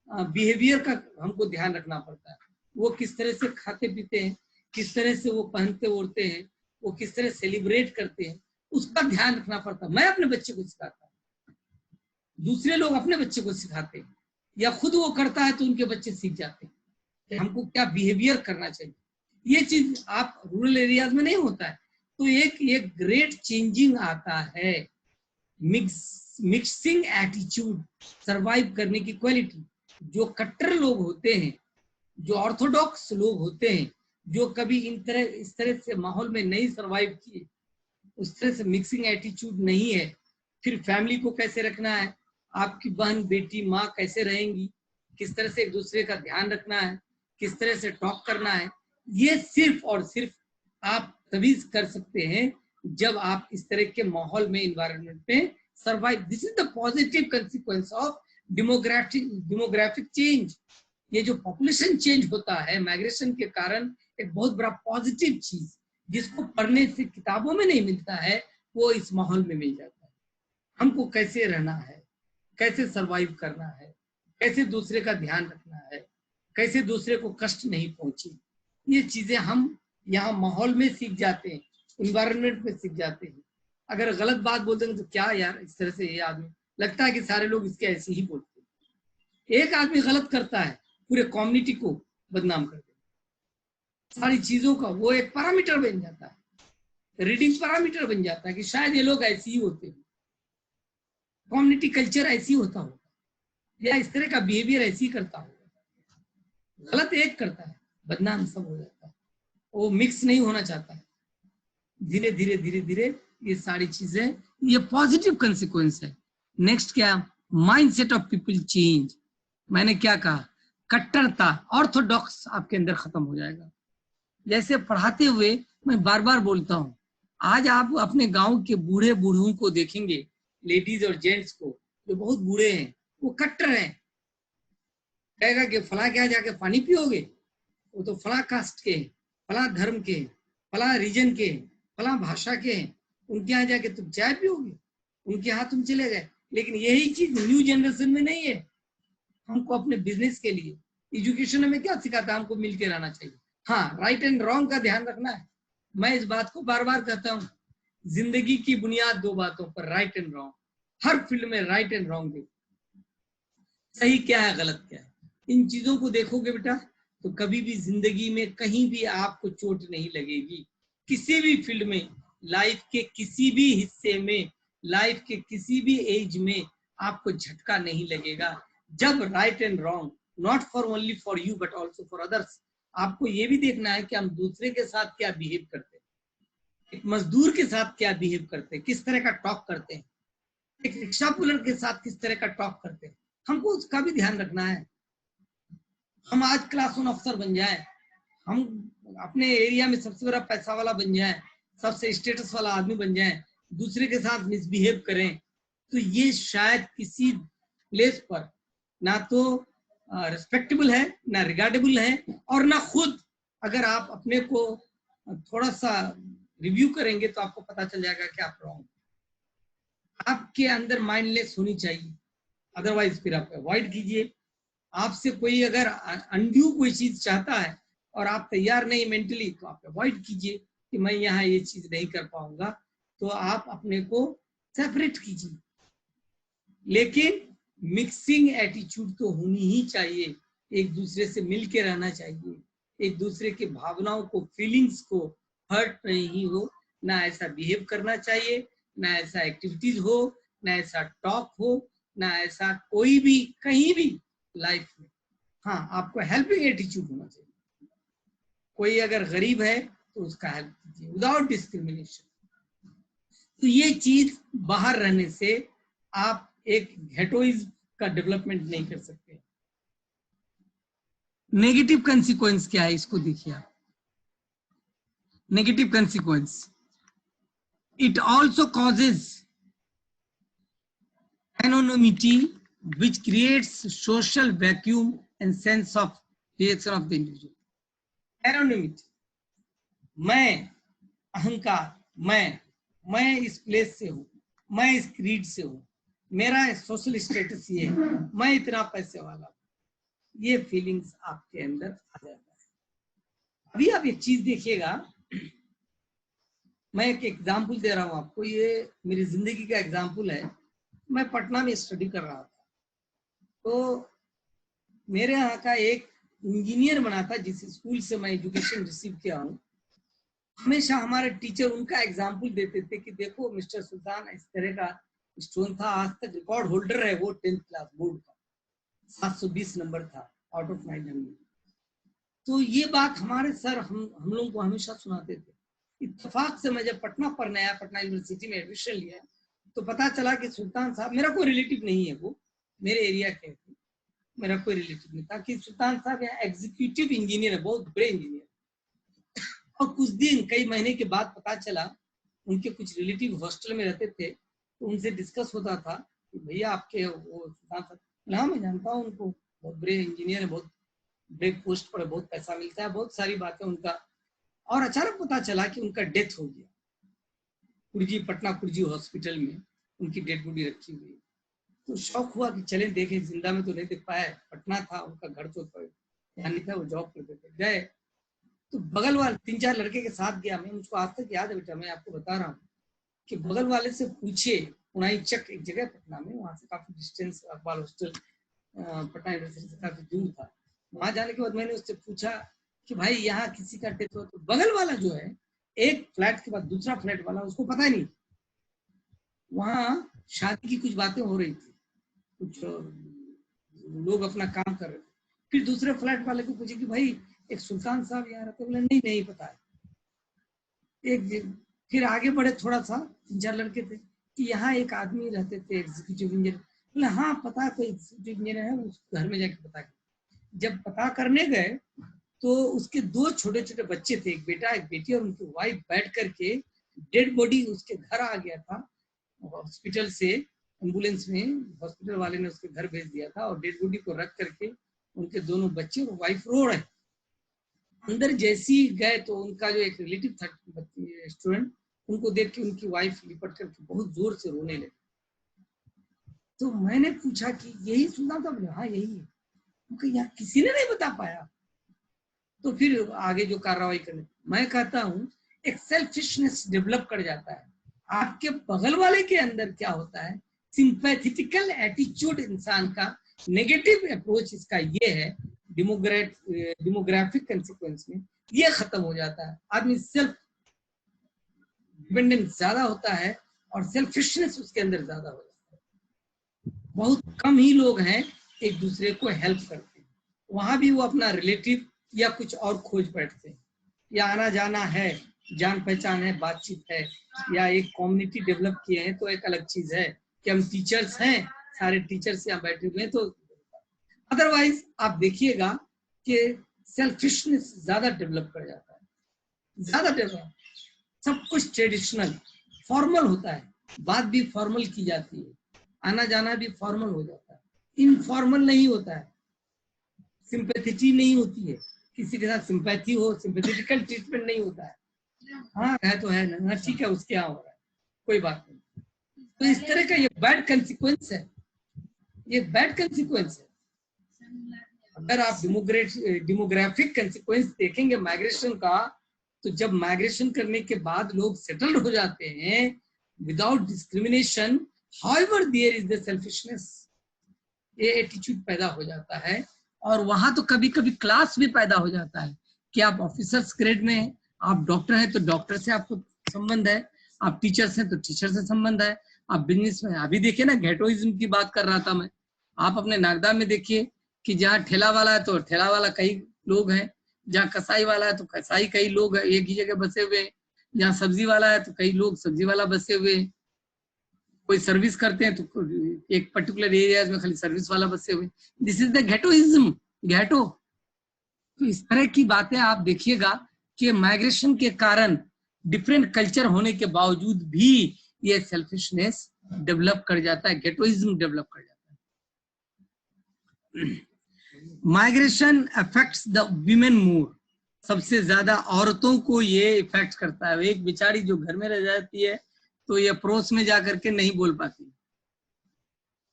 बिहेवियर का हमको ध्यान रखना पड़ता है। वो किस तरह से खाते पीते हैं, किस तरह से वो पहनते ओढ़ते हैं, वो किस तरह सेलिब्रेट करते हैं, उसका ध्यान रखना पड़ता है। मैं अपने बच्चे को सिखाता हूँ, दूसरे लोग अपने बच्चे को सिखाते हैं, या खुद वो करता है तो उनके बच्चे सीख जाते हैं कि हमको क्या बिहेवियर करना चाहिए। ये चीज आप रूरल एरियाज में नहीं होता है। तो एक ग्रेट चेंजिंग आता है, मिक्सिंग एटीट्यूड, सरवाइव करने की क्वालिटी। जो कट्टर लोग होते हैं, जो ऑर्थोडॉक्स लोग होते हैं, जो कभी इस तरह से माहौल में नहीं सरवाइव किए, उस तरह से मिक्सिंग एटीट्यूड नहीं है। फिर फैमिली को कैसे रखना है, आपकी बहन बेटी माँ कैसे रहेंगी, किस तरह से एक दूसरे का ध्यान रखना है, किस तरह से टॉक करना है, ये सिर्फ और सिर्फ आप तभी कर सकते हैं जब आप इस तरह के माहौल में, इन्वायरमेंट में survive. This is the positive consequence of demographic change. ये जो पॉपुलेशन चेंज होता है माइग्रेशन के कारण, एक बहुत बड़ा पॉजिटिव चीज जिसको पढ़ने से किताबों में नहीं मिलता है, वो इस माहौल में मिल जाता है। हमको कैसे रहना है, कैसे सरवाइव करना है, कैसे दूसरे का ध्यान रखना है, कैसे दूसरे को कष्ट नहीं पहुंचे, ये चीजें हम यहाँ माहौल में सीख जाते हैं, इन्वायरमेंट में सीख जाते हैं। अगर गलत बात बोल देंगे तो क्या यार, इस तरह से ये आदमी, लगता है कि सारे लोग इसके ऐसे ही बोलते हैं। एक आदमी गलत करता है, पूरे कम्युनिटी को बदनाम कर देते, सारी चीजों का वो एक पैरामीटर बन जाता है, रीडिंग पैरामीटर बन जाता है कि शायद ये लोग ऐसे ही होते हैं, कम्युनिटी कल्चर ऐसी होता होगा, या इस तरह का बिहेवियर ऐसी करता होगा। गलत एक करता है, बदनाम सब हो जाता है, वो मिक्स नहीं होना चाहता है। धीरे धीरे धीरे धीरे ये सारी चीजें, ये पॉजिटिव कंसिक्वेंस है। नेक्स्ट क्या, माइंडसेट ऑफ पीपल चेंज। मैंने क्या कहा, कट्टरता, ऑर्थोडॉक्स आपके अंदर खत्म हो जाएगा। जैसे पढ़ाते हुए मैं बार बार बोलता हूँ, आज आप अपने गांव के बूढ़े बूढ़ों को देखेंगे, लेडीज और जेंट्स को, जो बहुत बूढ़े हैं, वो कट्टर हैं। कहेगा कि फला क्या जाके पानी पियोगे, वो तो फला कास्ट के, फला धर्म के, फला रीजन के, फला भाषा के, उनके यहाँ जाके तुम चाय पियोगे, उनके यहाँ तुम चले गए। लेकिन यही चीज न्यू जनरेशन में नहीं है। हमको अपने बिजनेस के लिए एजुकेशन में क्या सिखाता है, हमको मिलकर रहना चाहिए। हाँ, राइट एंड रॉन्ग का ध्यान रखना है। मैं इस बात को बार बार कहता हूँ, जिंदगी की बुनियाद दो बातों पर, right and wrong. Her field में राइट एंड रॉन्ग देखो, सही क्या है गलत क्या है। इन चीजों को देखोगे बेटा तो कभी भी जिंदगी में कहीं भी आपको चोट नहीं लगेगी। किसी भी फील्ड में, लाइफ के किसी भी हिस्से में, लाइफ के किसी भी एज में आपको झटका नहीं लगेगा। जब right and wrong, not for only for you but also for others, आपको ये भी देखना है कि हम दूसरे के साथ क्या बिहेव करते हैं, एक मजदूर के साथ क्या बिहेव करते हैं, किस तरह का टॉक करते हैं, एक रिक्शा पुलर के साथ किस तरह का टॉक करते हैं, हमको उसका भी ध्यान रखना है। हम आज क्लास 1 अफसर बन जाए, हम अपने एरिया में सबसे बड़ा पैसा वाला बन जाए, सबसे स्टेटस वाला आदमी बन जाए, दूसरे के साथ मिसबिहेव करें, तो ये शायद किसी प्लेस पर ना तो रिस्पेक्टेबल है, ना रिगार्डेबल है, और ना खुद अगर आप अपने को थोड़ा सा रिव्यू करेंगे तो आपको पता चल जाएगा कि आप रॉन्ग। आपके अंदर माइंडलेस होनी चाहिए, अदरवाइज फिर आप अवॉइड कीजिए। आपसे कोई अगर अनड्यू कोई चीज चाहता है और आप तैयार नहीं मेंटली, तो आप अवॉइड कीजिए कि मैं यहाँ ये चीज नहीं कर पाऊंगा, तो आप अपने को सेपरेट कीजिए। लेकिन मिक्सिंग एटीट्यूड तो होनी ही चाहिए, एक दूसरे से मिल के रहना चाहिए, एक दूसरे की भावनाओं को, फीलिंग्स को हर्ट नहीं हो, ना ऐसा बिहेव करना चाहिए, ना ऐसा एक्टिविटीज हो, ना ऐसा टॉक हो, ना ऐसा कोई भी कहीं भी लाइफ में। हाँ, आपको हेल्पिंग एटीट्यूड होना चाहिए। कोई अगर गरीब है तो उसका हेल्प कीजिए विदाउट डिस्क्रिमिनेशन। तो ये चीज बाहर रहने से आप एक घेटोइज्म का डेवलपमेंट नहीं कर सकते। नेगेटिव कंसिक्वेंस क्या है, इसको देखिए आप। Negative consequence, it also causes anonymity which creates social vacuum and sense of reaction of the individual. Anonymity, मैं, अहंकार, मैं इस प्लेस से हूँ, मैं इस क्रीड से हूँ, मेरा सोशल स्टेटस ये है, मैं इतना पैसे वाला हूँ, ये फीलिंग्स आपके अंदर आ जाता है। अभी आप एक चीज देखिएगा, मैं एक एग्जाम्पल दे रहा हूँ आपको, ये मेरी जिंदगी का एग्जाम्पल है। मैं पटना में स्टडी कर रहा था, तो मेरे यहाँ का एक इंजीनियर बना था जिस स्कूल से मैं एजुकेशन रिसीव किया हूँ। हमेशा हमारे टीचर उनका एग्जाम्पल देते थे कि देखो मिस्टर सुल्तान, इस तरह का स्टूडेंट था, आज तक रिकॉर्ड होल्डर है वो 10th क्लास बोर्ड का, 720 नंबर था आउट ऑफ 900। तो ये बात हमारे सर हम लोगों को हमेशा सुनाते थे। इत्तेफाक से मैं जब पटना पढ़ने आया, पटना यूनिवर्सिटी में एडमिशन लिया, तो पता चला कि सुल्तान साहब, मेरा कोई रिलेटिव नहीं है, वो मेरे एरिया के, मेरा कोई रिलेटिव नहीं था, कि सुल्तान साहब यहाँ एग्जीक्यूटिव इंजीनियर है, बहुत बड़े इंजीनियर। और कुछ दिन, कई महीने के बाद पता चला उनके कुछ रिलेटिव हॉस्टल में रहते थे, तो उनसे डिस्कस होता था कि भैया आपके वो सुल्तान साहब, हाँ मैं जानता हूँ उनको, बहुत बड़े इंजीनियर है, बहुत बड़े पोस्ट पर, बहुत पैसा मिलता है, बहुत सारी बातें उनका। और अचानक पता चला कि उनका डेथ हो गया, कुर्जी, पटना कुर्जी हॉस्पिटल में उनकी डेड बॉडी रखी हुई। तो शौक हुआ कि चले देखे, जिंदा में तो नहीं देख पाए, पटना था उनका घर, तो यहाँ नहीं था, वो जॉब करते थे। गए तो बगल वाले 3-4 लड़के के साथ गया मैं, मुझको आज तक याद है बेटा, मैं आपको बता रहा हूँ कि बगल वाले से पूछे, उनाई चक एक जगह पटना में, वहां से काफी distance, Iqbal hostel Patna university से काफी दूर था। वहां जाने के बाद मैंने उससे पूछा कि भाई यहाँ किसी का डेथ हो, तो बगल वाला जो है एक फ्लैट के बाद दूसरा फ्लैट वाला, उसको पता नहीं, वहां शादी की कुछ बातें हो रही थी, कुछ लोग अपना काम कर रहे थे। फिर दूसरे फ्लैट वाले को पूछे कि भाई एक सुल्तान साहब यहाँ रहते, बोले नहीं नहीं पता है। एक फिर आगे बढ़े थोड़ा सा, 3-4 लड़के थे कि यहाँ एक आदमी रहते थे एग्जीक्यूटिव इंजीनियर, बोले हाँ पता है कोई एग्जीक्यूटिव इंजीनियर है, उस घर में जाके पता किया। जब पता करने गए तो उसके 2 छोटे छोटे बच्चे थे, एक बेटा एक बेटी, और उनकी वाइफ बैठ करके डेड बॉडी उसके घर आ गया था हॉस्पिटल से, एम्बुलेंस में हॉस्पिटल वाले ने उसके घर भेज दिया था, और डेड बॉडी को रख करके उनके दोनों बच्चे और वाइफ रो रहे। अंदर जैसे ही गए तो उनका जो एक रिलेटिव था स्टूडेंट, उनको देख के उनकी वाइफ लिपट करके बहुत जोर से रोने लगी। तो मैंने पूछा कि यही सुना था? बोले हाँ यही है। उनका यार किसी ने नहीं बता पाया। तो फिर आगे जो कार्रवाई करने, मैं कहता हूँ एक सेल्फिशनेस डेवलप कर जाता है। आपके बगल वाले के अंदर क्या होता है, सिंपैथेटिकल एटीट्यूड इंसान का, नेगेटिव अप्रोच इसका ये है, डेमोग्राफिक कंसिक्वेंस में ये खत्म हो जाता है। आदमी सेल्फ डिपेंडेंट ज्यादा होता है और सेल्फिशनेस उसके अंदर ज्यादा हो जाता है। बहुत कम ही लोग हैं एक दूसरे को हेल्प करते हैं, वहां भी वो अपना रिलेटिव या कुछ और खोज बैठते हैं, या आना जाना है, जान पहचान है, बातचीत है, या एक कम्युनिटी डेवलप किए हैं तो एक अलग चीज है कि हम टीचर्स हैं, सारे टीचर्स यहाँ बैठे हुए हैं। तो अदरवाइज आप देखिएगा कि सेल्फिशनेस ज्यादा डेवलप कर जाता है, ज्यादा डेवलप, सब कुछ ट्रेडिशनल फॉर्मल होता है, बात भी फॉर्मल की जाती है, आना जाना भी फॉर्मल हो जाता है, इनफॉर्मल नहीं होता है, सिंपैथी नहीं होती है, किसी के साथ सिंपैथी हो, सिंपैथेटिकल ट्रीटमेंट नहीं होता है। हाँ है तो है ना, ठीक है उसके यहाँ हो रहा है, कोई बात नहीं। तो इस तरह का ये बैड कंसिक्वेंस है, ये बैड कंसिक्वेंस है। अगर आप डेमोग्राफिक कंसिक्वेंस देखेंगे माइग्रेशन का, तो जब माइग्रेशन करने के बाद लोग सेटल्ड हो जाते हैं without discrimination, however there is the selfishness, ये एटीट्यूड पैदा हो जाता है। और वहां तो कभी कभी क्लास भी पैदा हो जाता है कि आप ऑफिसर्स ग्रेड में हैं, आप डॉक्टर हैं तो डॉक्टर से आपको संबंध है, आप टीचर्स हैं तो टीचर से संबंध है, आप बिजनेस में, अभी देखिए ना घेटोइज्म की बात कर रहा था मैं, आप अपने नागदा में देखिए कि जहाँ ठेला वाला है तो ठेला वाला कई लोग हैं, जहाँ कसाई वाला है तो कसाई कई लोग एक ही जगह बसे हुए हैं, जहाँ सब्जी वाला है तो कई लोग सब्जी वाला बसे हुए हैं, कोई सर्विस करते हैं तो एक पर्टिकुलर एरियाज में खाली सर्विस वाला बसे हुए। This is the ghettoism, ghetto. तो इस तरह की बातें आप देखिएगा कि माइग्रेशन के कारण डिफरेंट कल्चर होने के बावजूद भी ये सेल्फिशनेस डेवलप कर जाता है, घेटोइज्म डेवलप कर जाता है। माइग्रेशन अफेक्ट्स द वीमेन मोर, सबसे ज्यादा औरतों को ये इफेक्ट करता है। एक बेचारी जो घर में रह जाती है तो ये पड़ोस में जाकर के नहीं बोल पाती।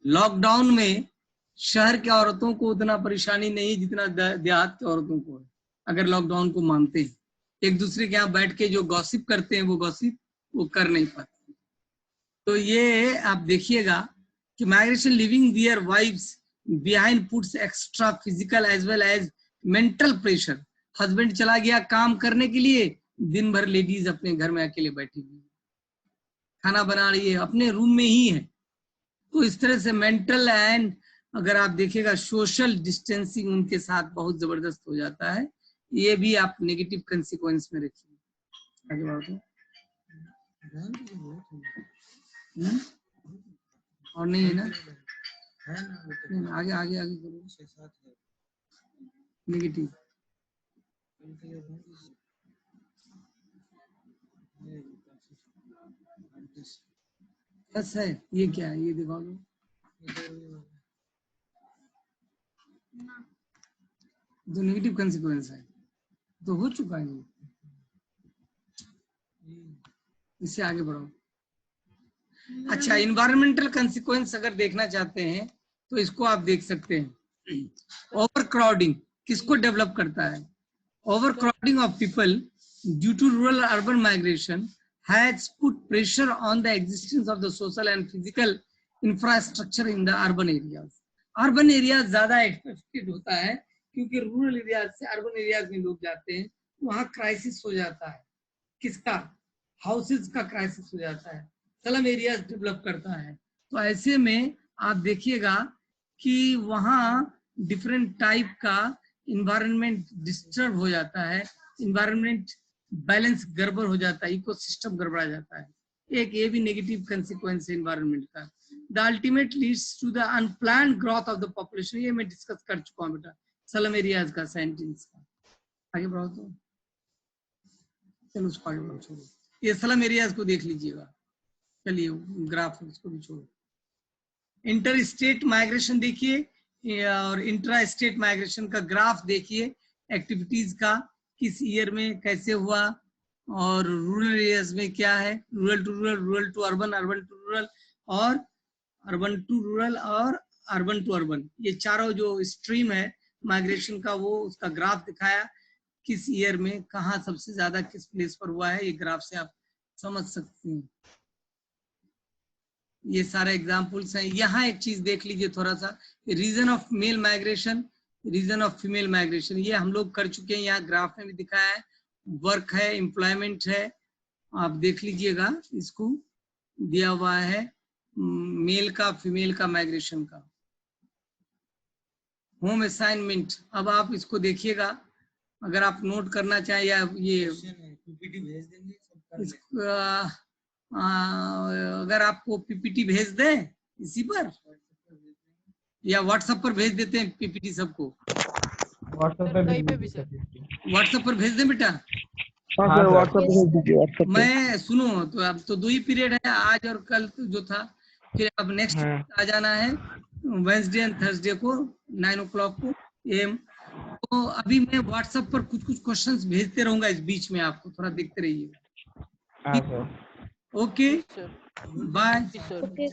लॉकडाउन में शहर के औरतों को उतना परेशानी नहीं जितना देहात के औरतों को है, अगर लॉकडाउन को मानते हैं। एक दूसरे के यहाँ बैठ के जो गॉसिप करते हैं वो गॉसिप वो कर नहीं पाते। तो ये आप देखिएगा कि migration leaving their wives behind puts extra physical as well as mental pressure. Husband चला गया काम करने के लिए, दिन भर लेडीज अपने घर में अकेले बैठी हुई, खाना बना रही है, अपने रूम में ही है। तो इस तरह से मेंटल एंड अगर आप देखिएगा सोशल डिस्टेंसिंग उनके साथ बहुत जबरदस्त हो जाता है। ये भी आप नेगेटिव कंसिक्वेंस में रखिए। आगे बढ़ो। और नहीं है ना, आगे आगे आगे करो। नेगेटिव बस है, ये क्या है ये दिखाओ। जो नेगेटिव कंसिक्वेंस है तो हो चुका है, इससे आगे बढ़ो। अच्छा, इन्वायरमेंटल कंसिक्वेंस अगर देखना चाहते हैं तो इसको आप देख सकते हैं। ओवर क्राउडिंग किसको डेवलप करता है? Over crowding of people due to rural urban migration has put pressure on the existence of the social and physical infrastructure in the urban areas. Urban areas ज्यादा expected होता है क्योंकि रूरल एरियाज से अर्बन एरियाज में लोग जाते हैं, वहाँ क्राइसिस हो जाता है। किसका? हाउसेज का क्राइसिस हो जाता है, स्लम एरियाज डेवलप करता है। तो ऐसे में आप देखिएगा कि वहाँ डिफरेंट टाइप का इन्वायरमेंट डिस्टर्ब हो जाता है, इन्वायरमेंट बैलेंस गड़बड़ हो जाता है, इकोसिस्टम गड़बड़ा जाता है। एक ये भी नेगेटिव कंसिक्वेंस है इन्वायरमेंट का। The ultimate leads to the unplanned growth of the population. ये मैं डिस्कस कर चुका हूँ बेटा, स्लम एरियाज का सेंटेंस का। आगे बढ़ो तो, चलो उसको आगे बढ़ो, छोड़ो, ये स्लम एरियाज को देख लीजिएगा। चलिए ग्राफ उसको भी छोड़ो। इंटर स्टेट माइग्रेशन देखिए और इंट्रा स्टेट माइग्रेशन का ग्राफ देखिए, एक्टिविटीज का किस ईयर में कैसे हुआ, और रूरल एरियाज में क्या है, rural to rural, rural to urban, urban to rural, और अर्बन टू रूरल, और अर्बन टू अर्बन। ये चारों जो स्ट्रीम है माइग्रेशन का, वो उसका ग्राफ दिखाया, किस ईयर में कहाँ सबसे ज्यादा किस प्लेस पर हुआ है। ये ग्राफ से आप समझ सकते हैं। ये सारे एग्जाम्पल्स हैं। यहाँ एक चीज देख लीजिए थोड़ा सा, reason of male migration, reason of female migration, ये हम लोग कर चुके हैं, यहाँ ग्राफ में भी दिखाया है। वर्क है, एम्प्लॉयमेंट है, आप देख लीजिएगा, इसको दिया हुआ है मेल का फीमेल का माइग्रेशन का। होम असाइनमेंट, अब आप इसको देखिएगा, अगर आप नोट करना चाहें या ये पीपीटी भेज देंगे, सब कर लेंगे। अगर आपको पीपीटी भेज दें इसी पर, या व्हाट्सएप पर भेज देते हैं पीपीटी सबको, व्हाट्सएप सर कहीं पे भी सर। व्हाट्सएप पर भेज दें बेटा। हाँ सर व्हाट्सएप पे भेज दीजिए, व्हाट्सएप पे। मैं सुनो, तो अब तो 2 ही पीरियड है, आज और कल जो था, फिर अब नेक्स्ट आ जाना है वेडनेसडे एंड थर्सडे को 9 o'clock को AM। तो अभी मैं व्हाट्सएप पर कुछ कुछ क्वेश्चंस भेजते रहूंगा इस बीच में, आपको थोड़ा देखते रहिए। हाँ sir. Okay, sir bye. Sir okay